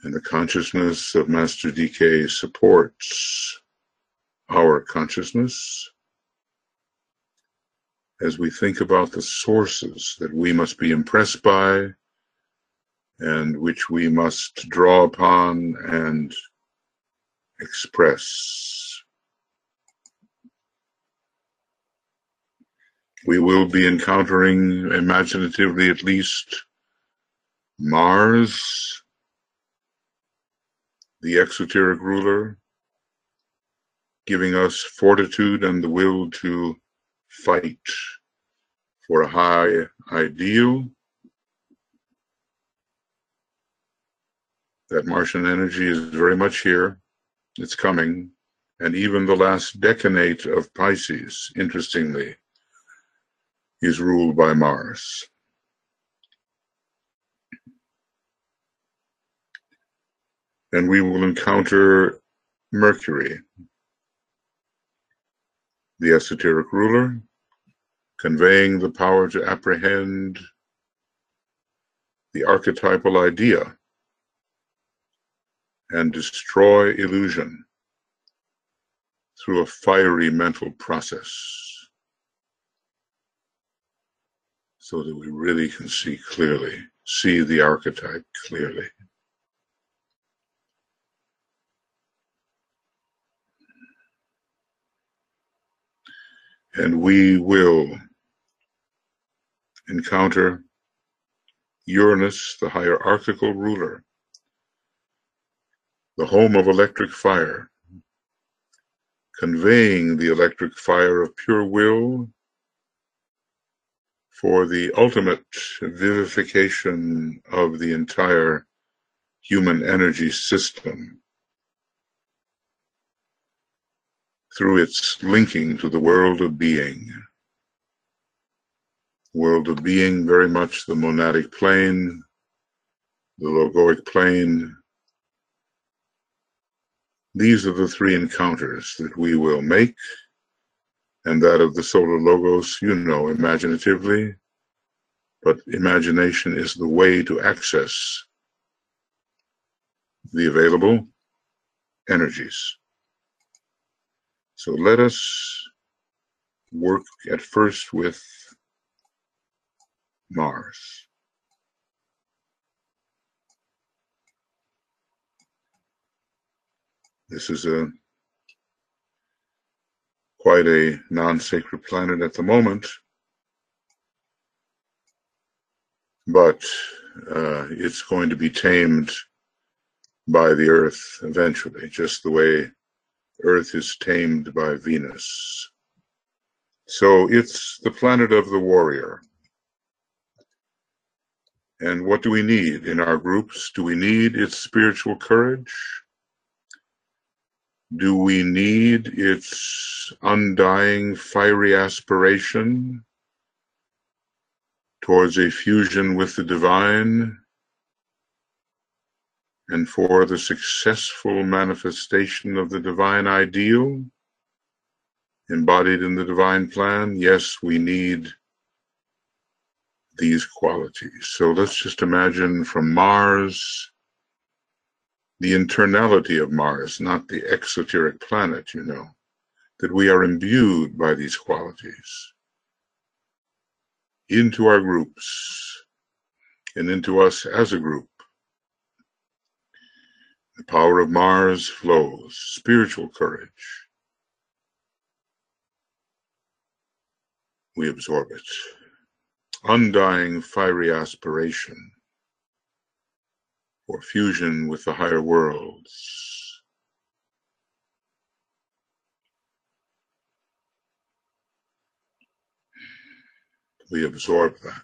And the consciousness of Master DK supports our consciousness as we think about the sources that we must be impressed by and which we must draw upon and express. We will be encountering, imaginatively at least, Mars, the exoteric ruler, giving us fortitude and the will to fight for a high ideal. That Martian energy is very much here. It's coming. And even the last decanate of Pisces, interestingly, is ruled by Mars. And we will encounter Mercury, the esoteric ruler, conveying the power to apprehend the archetypal idea and destroy illusion through a fiery mental process, so that we really can see clearly, see the archetype clearly. And we will encounter Uranus, the hierarchical ruler, the home of electric fire, conveying the electric fire of pure will for the ultimate vivification of the entire human energy system through its linking to the world of being. World of being, very much the monadic plane, the logoic plane. These are the three encounters that we will make, and that of the solar logos, you know, imaginatively, but imagination is the way to access the available energies. So let us work at first with Mars. This is quite a non-sacred planet at the moment, but it's going to be tamed by the Earth eventually, just the way Earth is tamed by Venus. So it's the planet of the warrior. And what do we need in our groups? Do we need its spiritual courage? Do we need its undying, fiery aspiration towards a fusion with the divine and for the successful manifestation of the divine ideal embodied in the divine plan? Yes, we need these qualities. So let's just imagine from Mars, the internality of Mars, not the exoteric planet, you know, that we are imbued by these qualities into our groups and into us as a group. The power of Mars flows, spiritual courage. We absorb it. Undying, fiery aspiration for fusion with the higher worlds. We absorb that.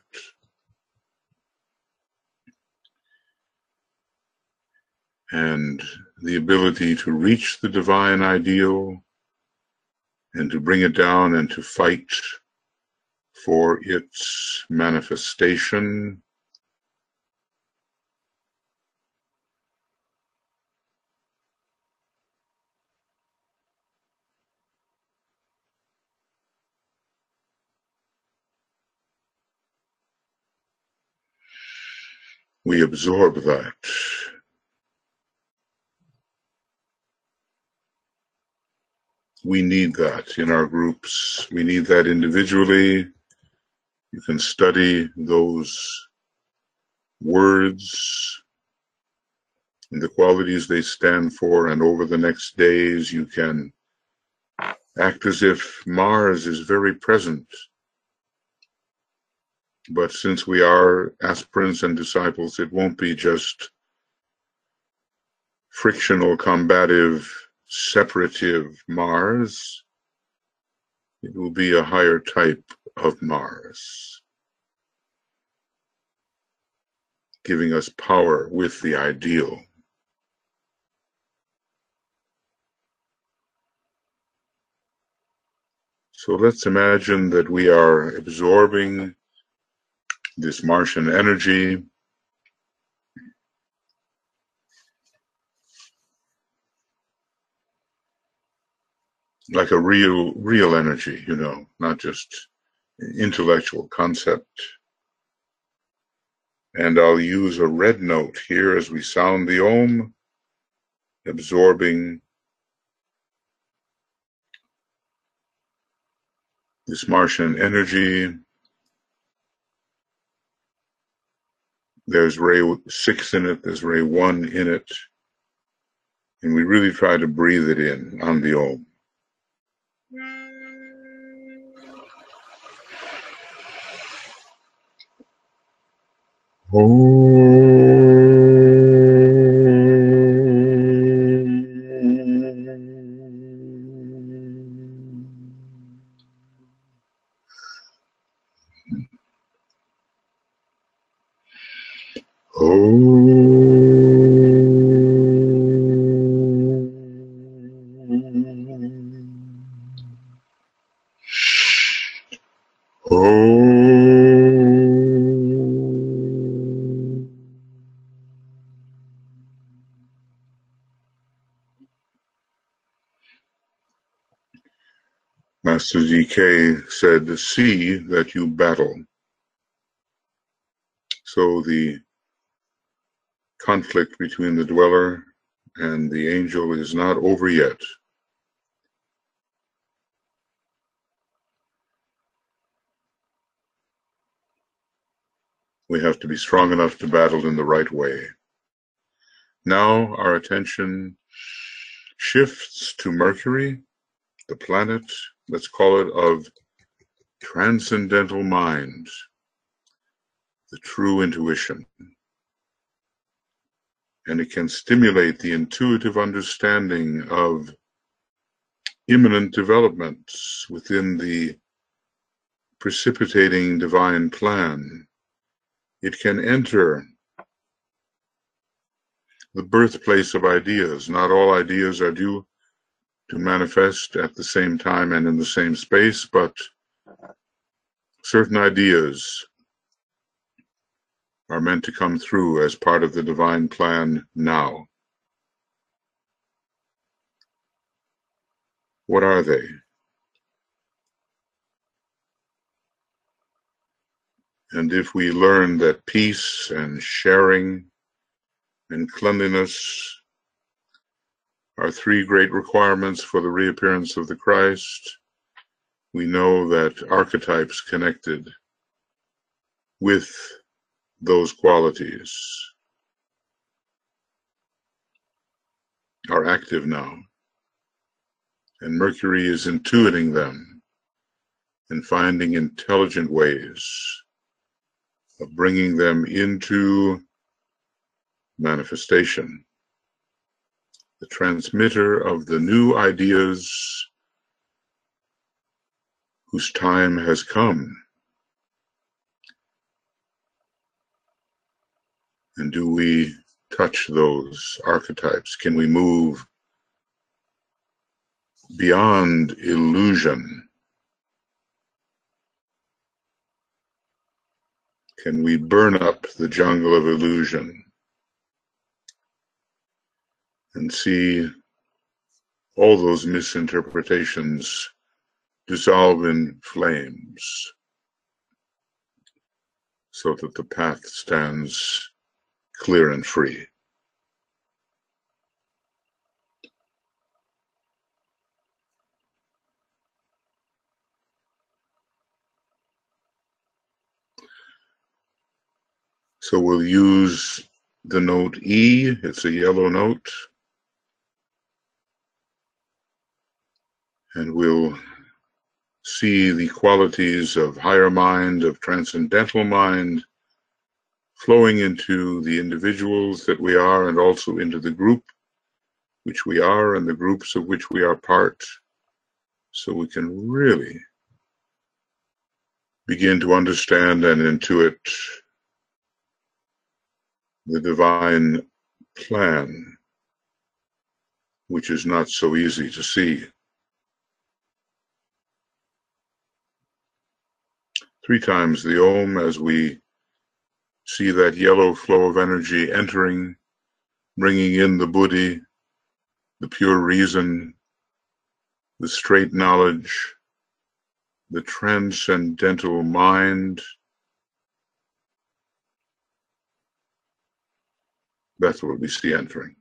And the ability to reach the divine ideal and to bring it down and to fight for its manifestation. We absorb that. We need that in our groups. We need that individually. You can study those words and the qualities they stand for, and over the next days you can act as if Mars is very present But since we are aspirants and disciples, it won't be just frictional, combative, separative Mars. It will be a higher type of Mars, giving us power with the ideal. So let's imagine that we are absorbing this Martian energy like a real energy, not just intellectual concept. And I'll use a red note here as we sound the Om, absorbing this Martian energy. There's ray 6 in it, there's ray 1 in it, and we really try to breathe it in on the Om. Master ZK said, "See that you battle." So the conflict between the dweller and the angel is not over yet. We have to be strong enough to battle in the right way. Now our attention shifts to Mercury, the planet, let's call it, of transcendental mind, the true intuition. And it can stimulate the intuitive understanding of imminent developments within the precipitating divine plan. It can enter the birthplace of ideas. Not all ideas are due to manifest at the same time and in the same space, but certain ideas are meant to come through as part of the divine plan now. What are they? And if we learn that peace and sharing and cleanliness are 3 great requirements for the reappearance of the Christ, we know that archetypes connected with those qualities are active now. And Mercury is intuiting them and finding intelligent ways of bringing them into manifestation. The transmitter of the new ideas whose time has come. And do we touch those archetypes? Can we move beyond illusion? Can we burn up the jungle of illusion and see all those misinterpretations dissolve in flames so that the path stands clear and free? So we'll use the note E. It's a yellow note. And we'll see the qualities of higher mind, of transcendental mind, flowing into the individuals that we are and also into the group which we are and the groups of which we are part, so we can really begin to understand and intuit the divine plan, which is not so easy to see. 3 times the Om as we see that yellow flow of energy entering, bringing in the Buddhi, the pure reason, the straight knowledge, the transcendental mind. That's what we see entering.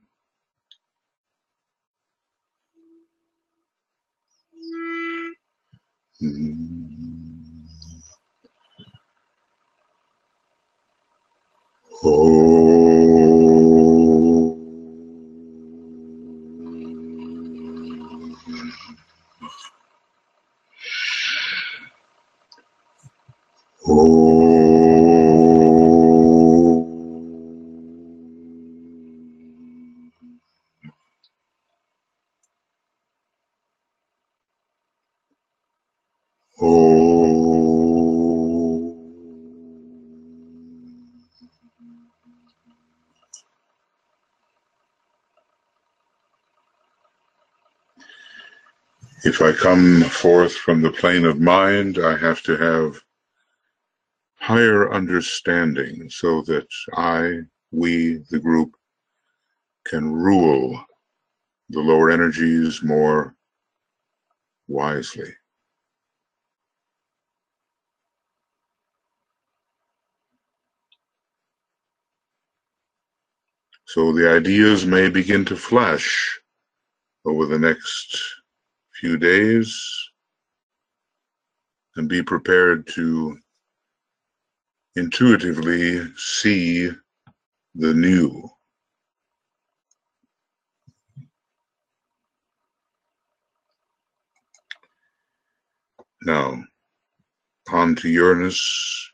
If I come forth from the plane of mind, I have to have higher understanding so that we, the group, can rule the lower energies more wisely. So the ideas may begin to flash over the next few days, and be prepared to intuitively see the new. Now, on to Uranus.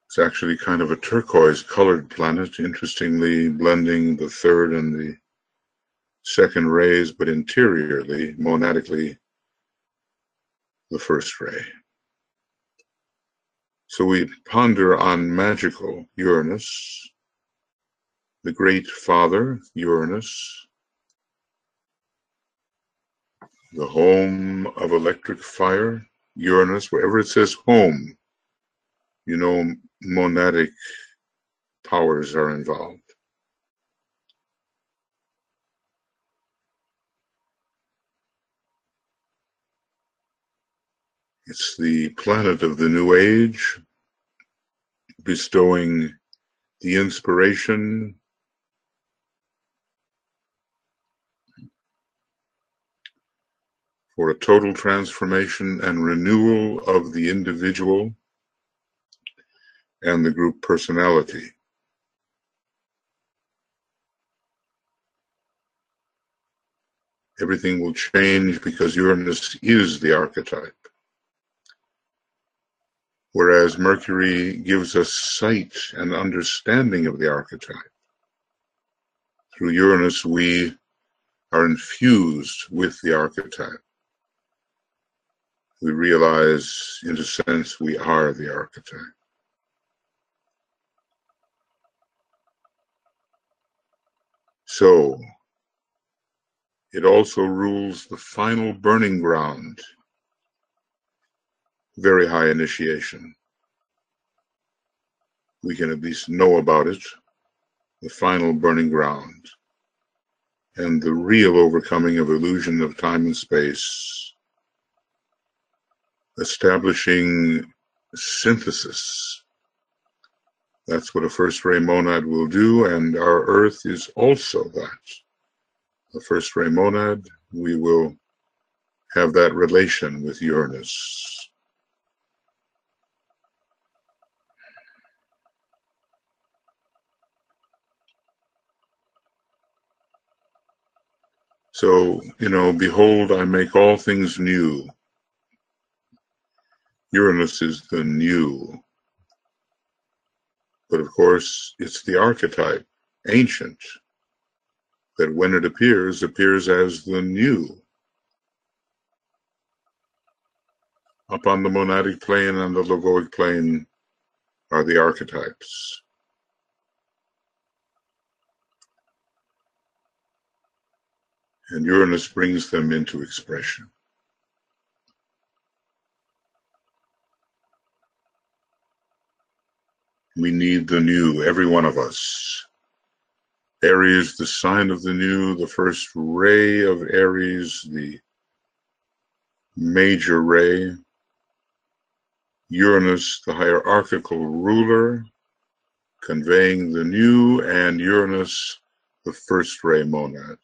It's actually kind of a turquoise colored planet, interestingly blending the third and the second rays, but interiorly, monadically, the first ray. So we ponder on magical Uranus, the great father, Uranus, the home of electric fire, Uranus. Wherever it says home, you know monadic powers are involved. It's the planet of the new age, bestowing the inspiration for a total transformation and renewal of the individual and the group personality. Everything will change because Uranus is the archetype. Whereas Mercury gives us sight and understanding of the archetype. Through Uranus, we are infused with the archetype. We realize, in a sense, we are the archetype. So, it also rules the final burning ground. Very high initiation. We can at least know about it, the final burning ground, and the real overcoming of illusion of time and space, establishing synthesis. That's what a first ray monad will do, and our Earth is also that. A first ray monad, we will have that relation with Uranus. So, behold, I make all things new. Uranus is the new. But of course, it's the archetype, ancient, that when it appears as the new. Up on the monadic plane and the logoic plane are the archetypes. And Uranus brings them into expression. We need the new, every one of us. Aries, the sign of the new, the first ray of Aries, the major ray. Uranus, the hierarchical ruler, conveying the new, and Uranus, the first ray monad,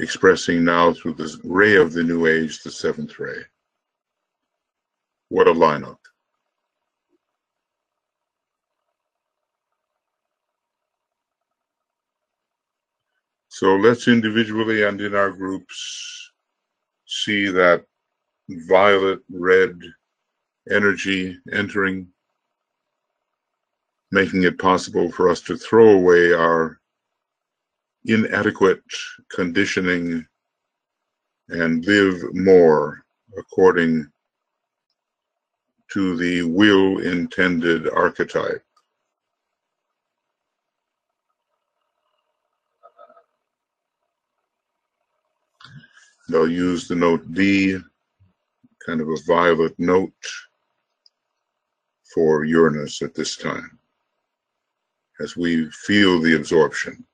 expressing now through the ray of the new age, the seventh ray. What a lineup. So let's individually and in our groups see that violet, red energy entering, making it possible for us to throw away our inadequate conditioning and live more according to the will-intended archetype. They'll use the note D, kind of a violet note, for Uranus at this time, as we feel the absorption.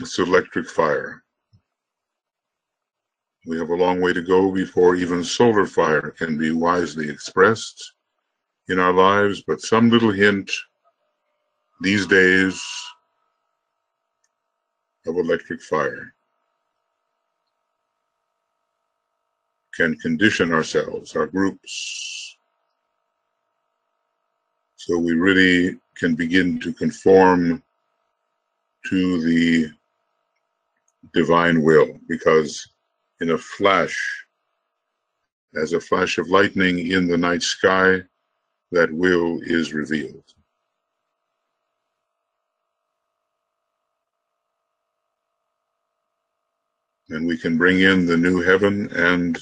It's electric fire. We have a long way to go before even solar fire can be wisely expressed in our lives, but some little hint these days of electric fire can condition ourselves, our groups, so we really can begin to conform to the divine will, because in a flash, as a flash of lightning in the night sky, that will is revealed. And we can bring in the new heaven and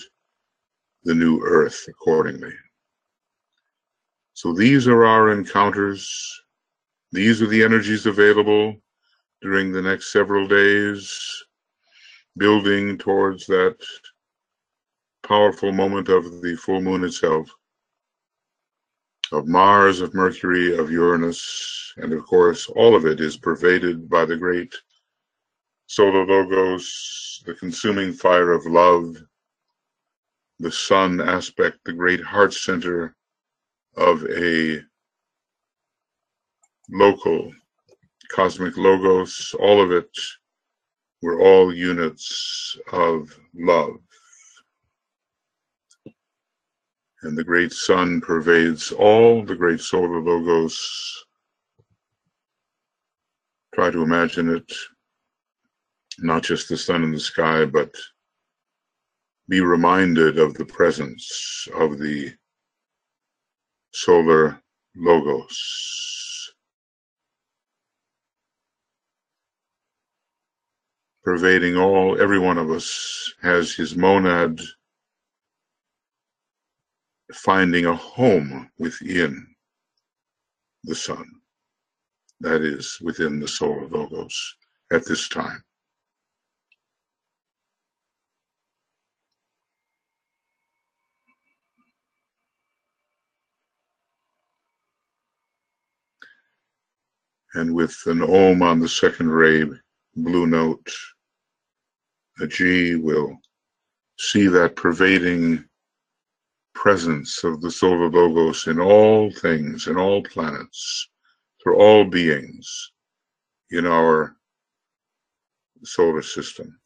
the new earth accordingly. So these are our encounters. These are the energies available during the next several days, building towards that powerful moment of the full moon itself, of Mars, of Mercury, of Uranus, and of course all of it is pervaded by the great solar logos, the consuming fire of love, the sun aspect, the great heart center of a local cosmic logos. All of it, we're all units of love. And the great sun pervades all the great solar logos. Try to imagine it, not just the sun in the sky, but be reminded of the presence of the solar logos, pervading all. Every one of us has his monad finding a home within the sun, that is, within the solar logos at this time. And with an Om on the second ray blue note, a G will see that pervading presence of the solar logos in all things, in all planets, for all beings in our solar system.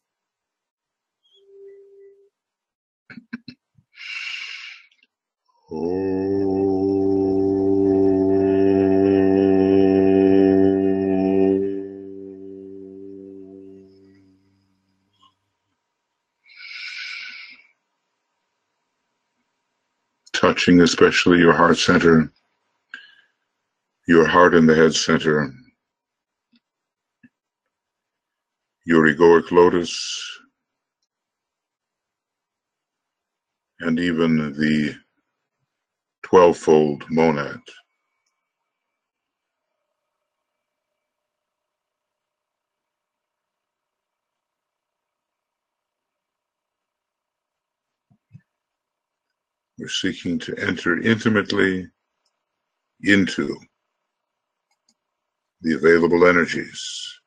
Touching especially your heart center, your heart in the head center, your egoic lotus, and even the 12-fold monad. We're seeking to enter intimately into the available energies.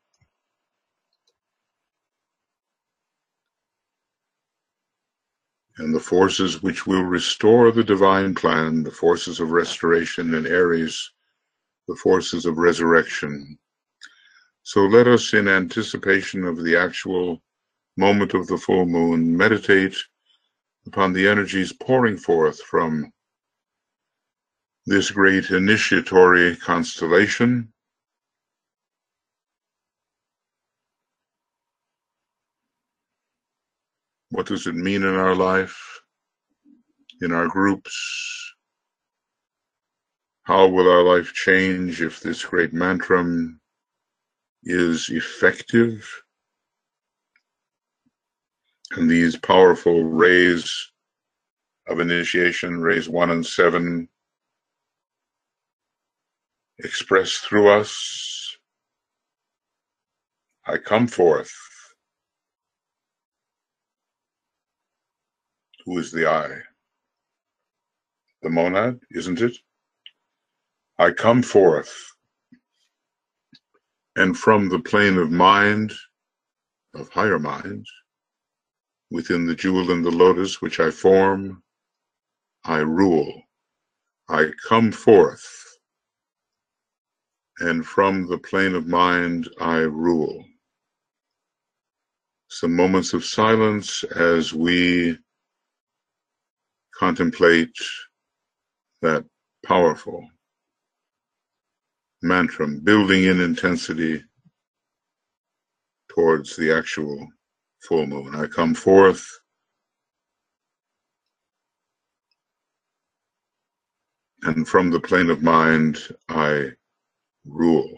And the forces which will restore the divine plan, the forces of restoration in Aries, the forces of resurrection. So let us, in anticipation of the actual moment of the full moon, meditate upon the energies pouring forth from this great initiatory constellation. What does it mean in our life, in our groups? How will our life change if this great mantra is effective? And these powerful rays of initiation, rays 1 and 7, express through us, I come forth. Who is the I? The monad, isn't it? I come forth. And from the plane of mind, of higher mind, within the jewel and the lotus which I form, I rule. I come forth. And from the plane of mind, I rule. Some moments of silence as we contemplate that powerful mantra, building in intensity towards the actual full moon. I come forth, and from the plane of mind, I rule.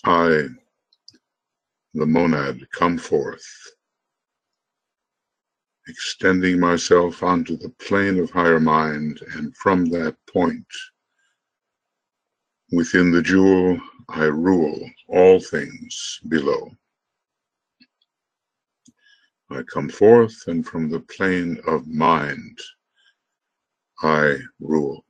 I, the monad, come forth. extending myself onto the plane of higher mind, and from that point, within the jewel, I rule all things below. I come forth, and from the plane of mind, I rule.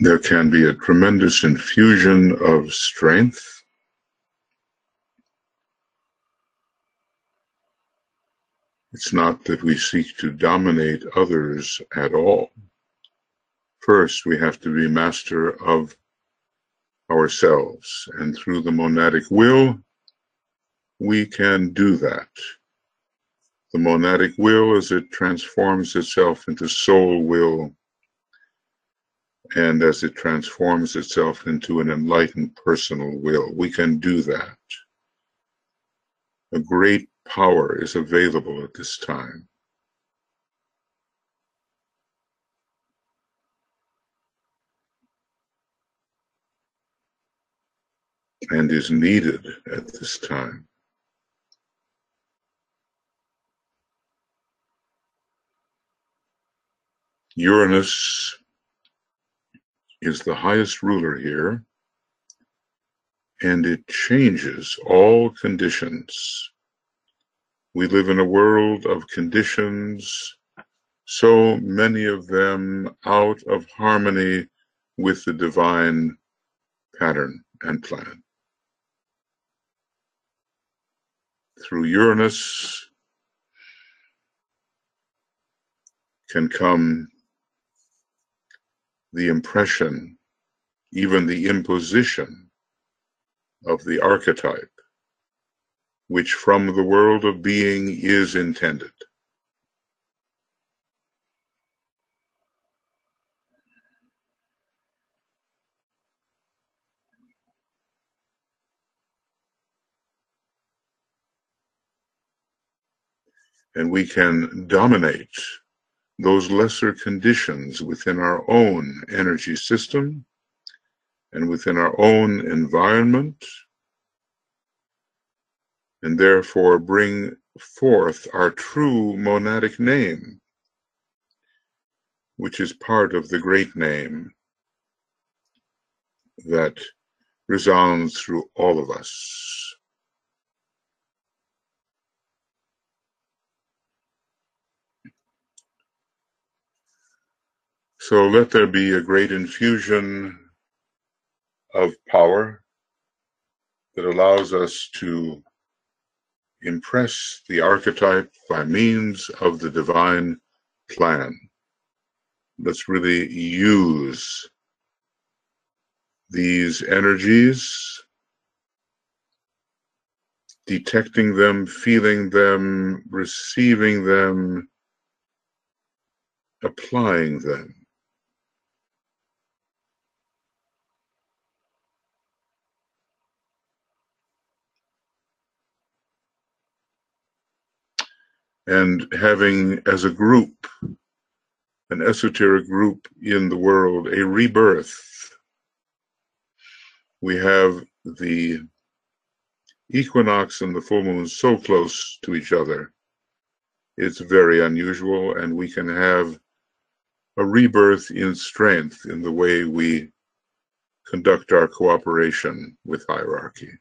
There can be a tremendous infusion of strength. It's not that we seek to dominate others at all. First, we have to be master of ourselves, and through the monadic will, we can do that. The monadic will, as it transforms itself into soul will, and as it transforms itself into an enlightened personal will, we can do that. A great power is available at this time. And is needed at this time. Uranus is the highest ruler here, and it changes all conditions. We live in a world of conditions, so many of them out of harmony with the divine pattern and plan. Through Uranus can come the impression, even the imposition of the archetype, which from the world of being is intended. And we can dominate those lesser conditions within our own energy system and within our own environment, and therefore bring forth our true monadic name, which is part of the great name that resounds through all of us. So let there be a great infusion of power that allows us to impress the archetype by means of the divine plan. Let's really use these energies, detecting them, feeling them, receiving them, applying them. And having as a group, an esoteric group in the world, a rebirth. We have the equinox and the full moon so close to each other. It's very unusual, and we can have a rebirth in strength in the way we conduct our cooperation with hierarchy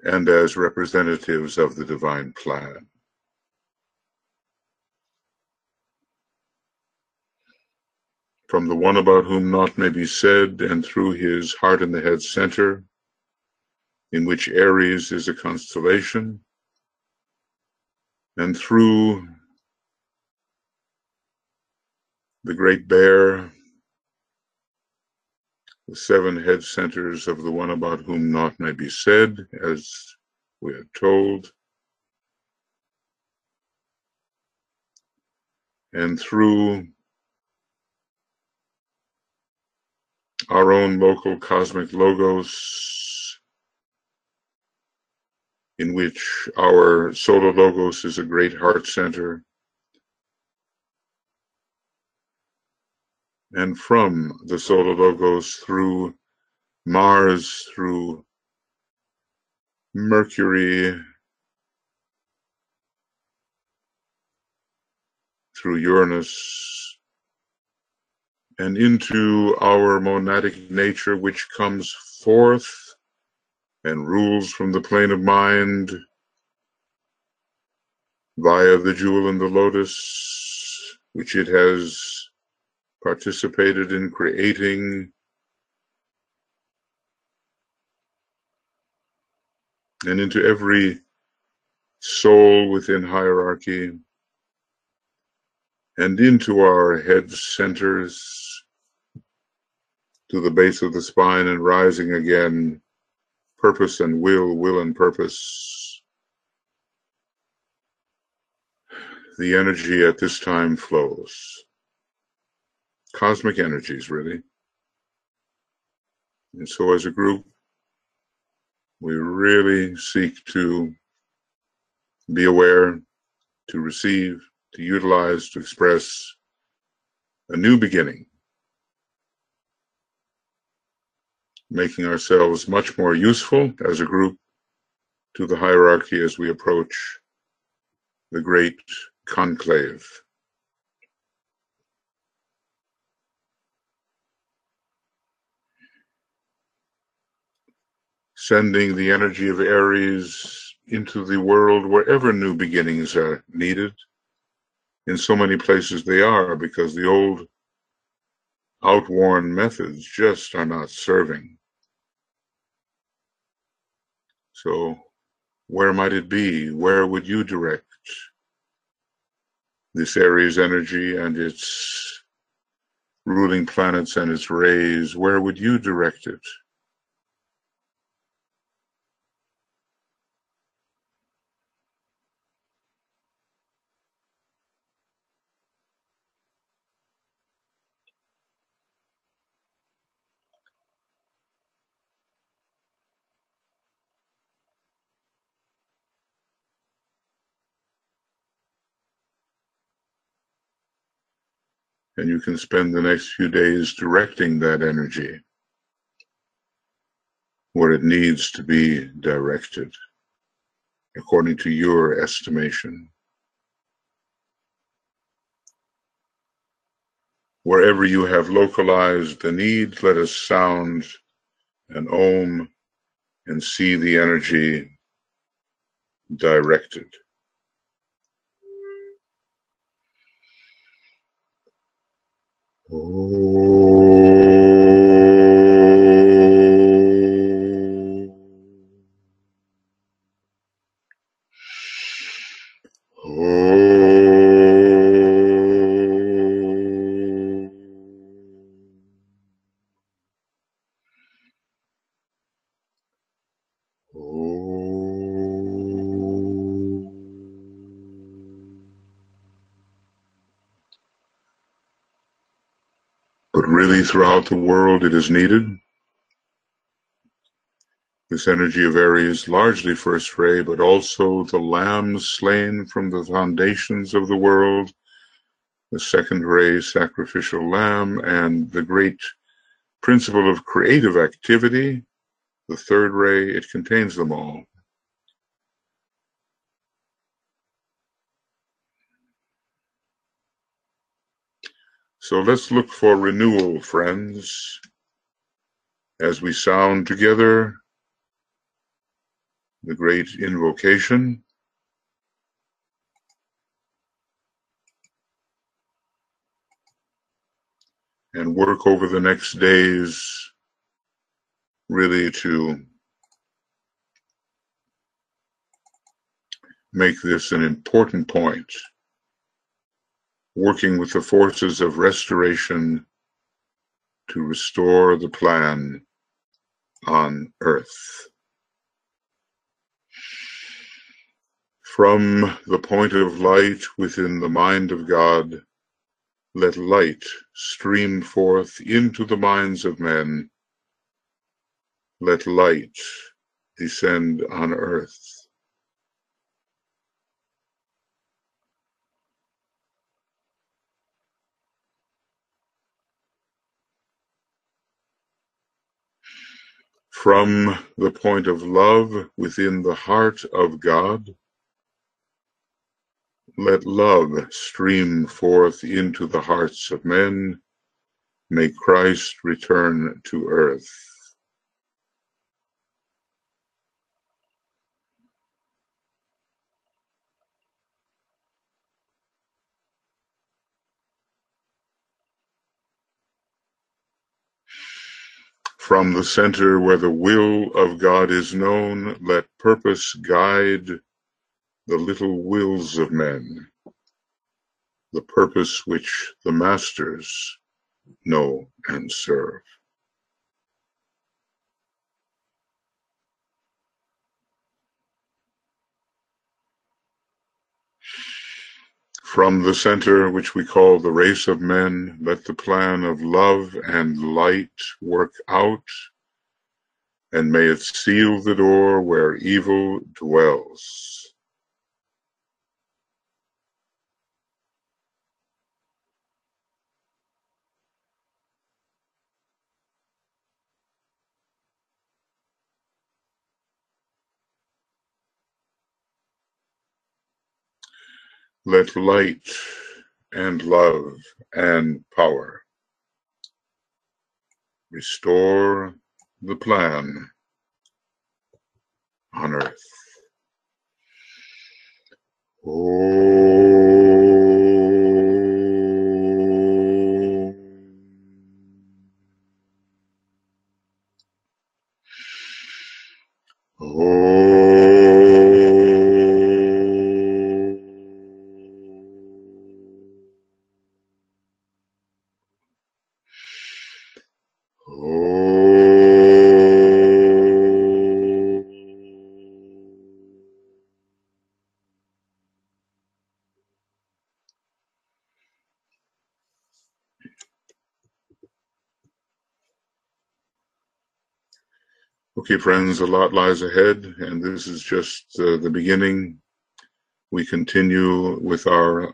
and as representatives of the divine plan. From the one about whom naught may be said, and through his heart in the head center, in which Aries is a constellation, and through the great bear, the 7 head centers of the one about whom naught may be said, as we are told, and through our own local cosmic logos, in which our solar logos is a great heart center, and from the solar logos through Mars, through Mercury, through Uranus, and into our monadic nature, which comes forth and rules from the plane of mind via the jewel in the lotus, which it has participated in creating, and into every soul within hierarchy, and into our head centers, to the base of the spine, and rising again, purpose and will and purpose. The energy at this time flows. Cosmic energies, really. And so as a group, we really seek to be aware, to receive, to utilize, to express a new beginning, making ourselves much more useful as a group to the hierarchy as we approach the great conclave. sending the energy of Aries into the world wherever new beginnings are needed. In so many places they are, because the old outworn methods just are not serving. So where might it be? Where would you direct this Aries energy and its ruling planets and its rays? Where would you direct it? And you can spend the next few days directing that energy where it needs to be directed according to your estimation. Wherever you have localized the need, let us sound an Om and see the energy directed. But really, throughout the world, it is needed. This energy of Aries, largely first ray, but also the lambs slain from the foundations of the world, the second ray, sacrificial lamb, and the great principle of creative activity, the third ray. It contains them all. So let's look for renewal, friends, as we sound together the great invocation. And work over the next days really to make this an important point, working with the forces of restoration to restore the plan on Earth. From the point of light within the mind of God, let light stream forth into the minds of men. Let light descend on Earth. From the point of love within the heart of God, let love stream forth into the hearts of men. May Christ return to earth. From the center where the will of God is known, let purpose guide the little wills of men, the purpose which the masters know and serve. From the center, which we call the race of men, let the plan of love and light work out, and may it seal the door where evil dwells. Let light and love and power restore the plan on earth. Okay, friends, a lot lies ahead, and this is just the beginning. We continue with our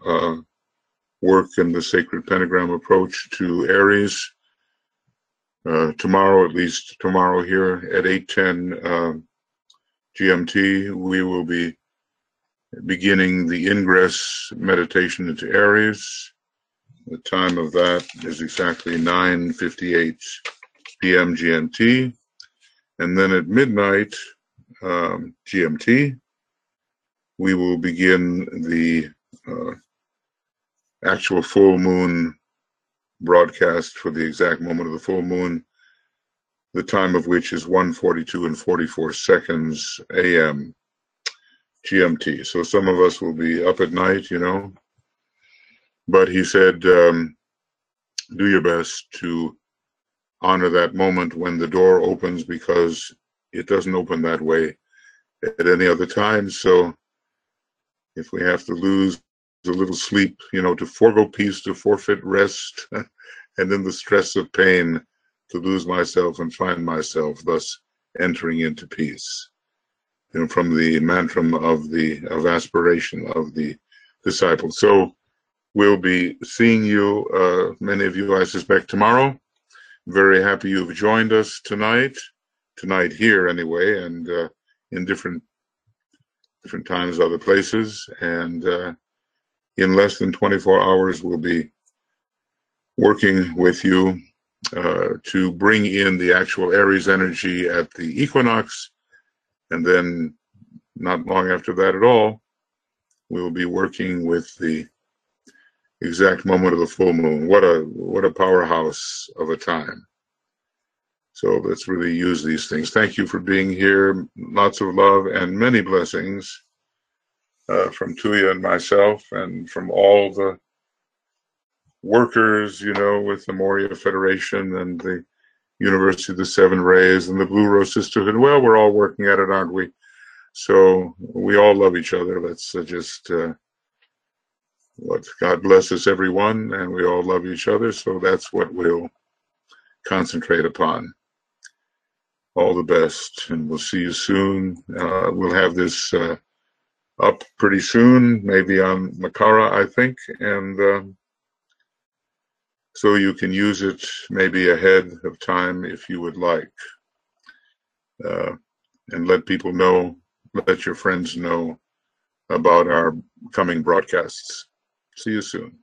work in the sacred pentagram approach to Aries. Tomorrow, at least tomorrow here at 8:10 GMT, we will be beginning the ingress meditation into Aries. The time of that is exactly 9:58 p.m. GMT. And then at midnight GMT, we will begin the actual full moon broadcast for the exact moment of the full moon, the time of which is 1:42 and 44 seconds a.m. GMT. So some of us will be up at night, you know, but he said, do your best to honor that moment when the door opens, because it doesn't open that way at any other time. So if we have to lose a little sleep, you know, to forego peace, to forfeit rest, and then the stress of pain, to lose myself and find myself, thus entering into peace. You know, from the mantra of aspiration of the disciple. So we'll be seeing you, many of you, I suspect, tomorrow. Very happy you've joined us tonight here anyway, and in different times, other places. And in less than 24 hours, we'll be working with you to bring in the actual Aries energy at the equinox. And then not long after that at all, we'll be working with the exact moment of the full moon. What a powerhouse of a time. So let's really use these things. Thank you for being here. Lots of love and many blessings from Tuya and myself, and from all the workers, you know, with the Moria Federation and the University of the Seven Rays and the Blue Rose Sisterhood. Well, we're all working at it, aren't we? So we all love each other. Let's just God bless us, everyone, and we all love each other. So that's what we'll concentrate upon. All the best, and we'll see you soon. We'll have this up pretty soon, maybe on Makara, I think, and so you can use it maybe ahead of time if you would like, and let people know, let your friends know about our coming broadcasts. See you soon.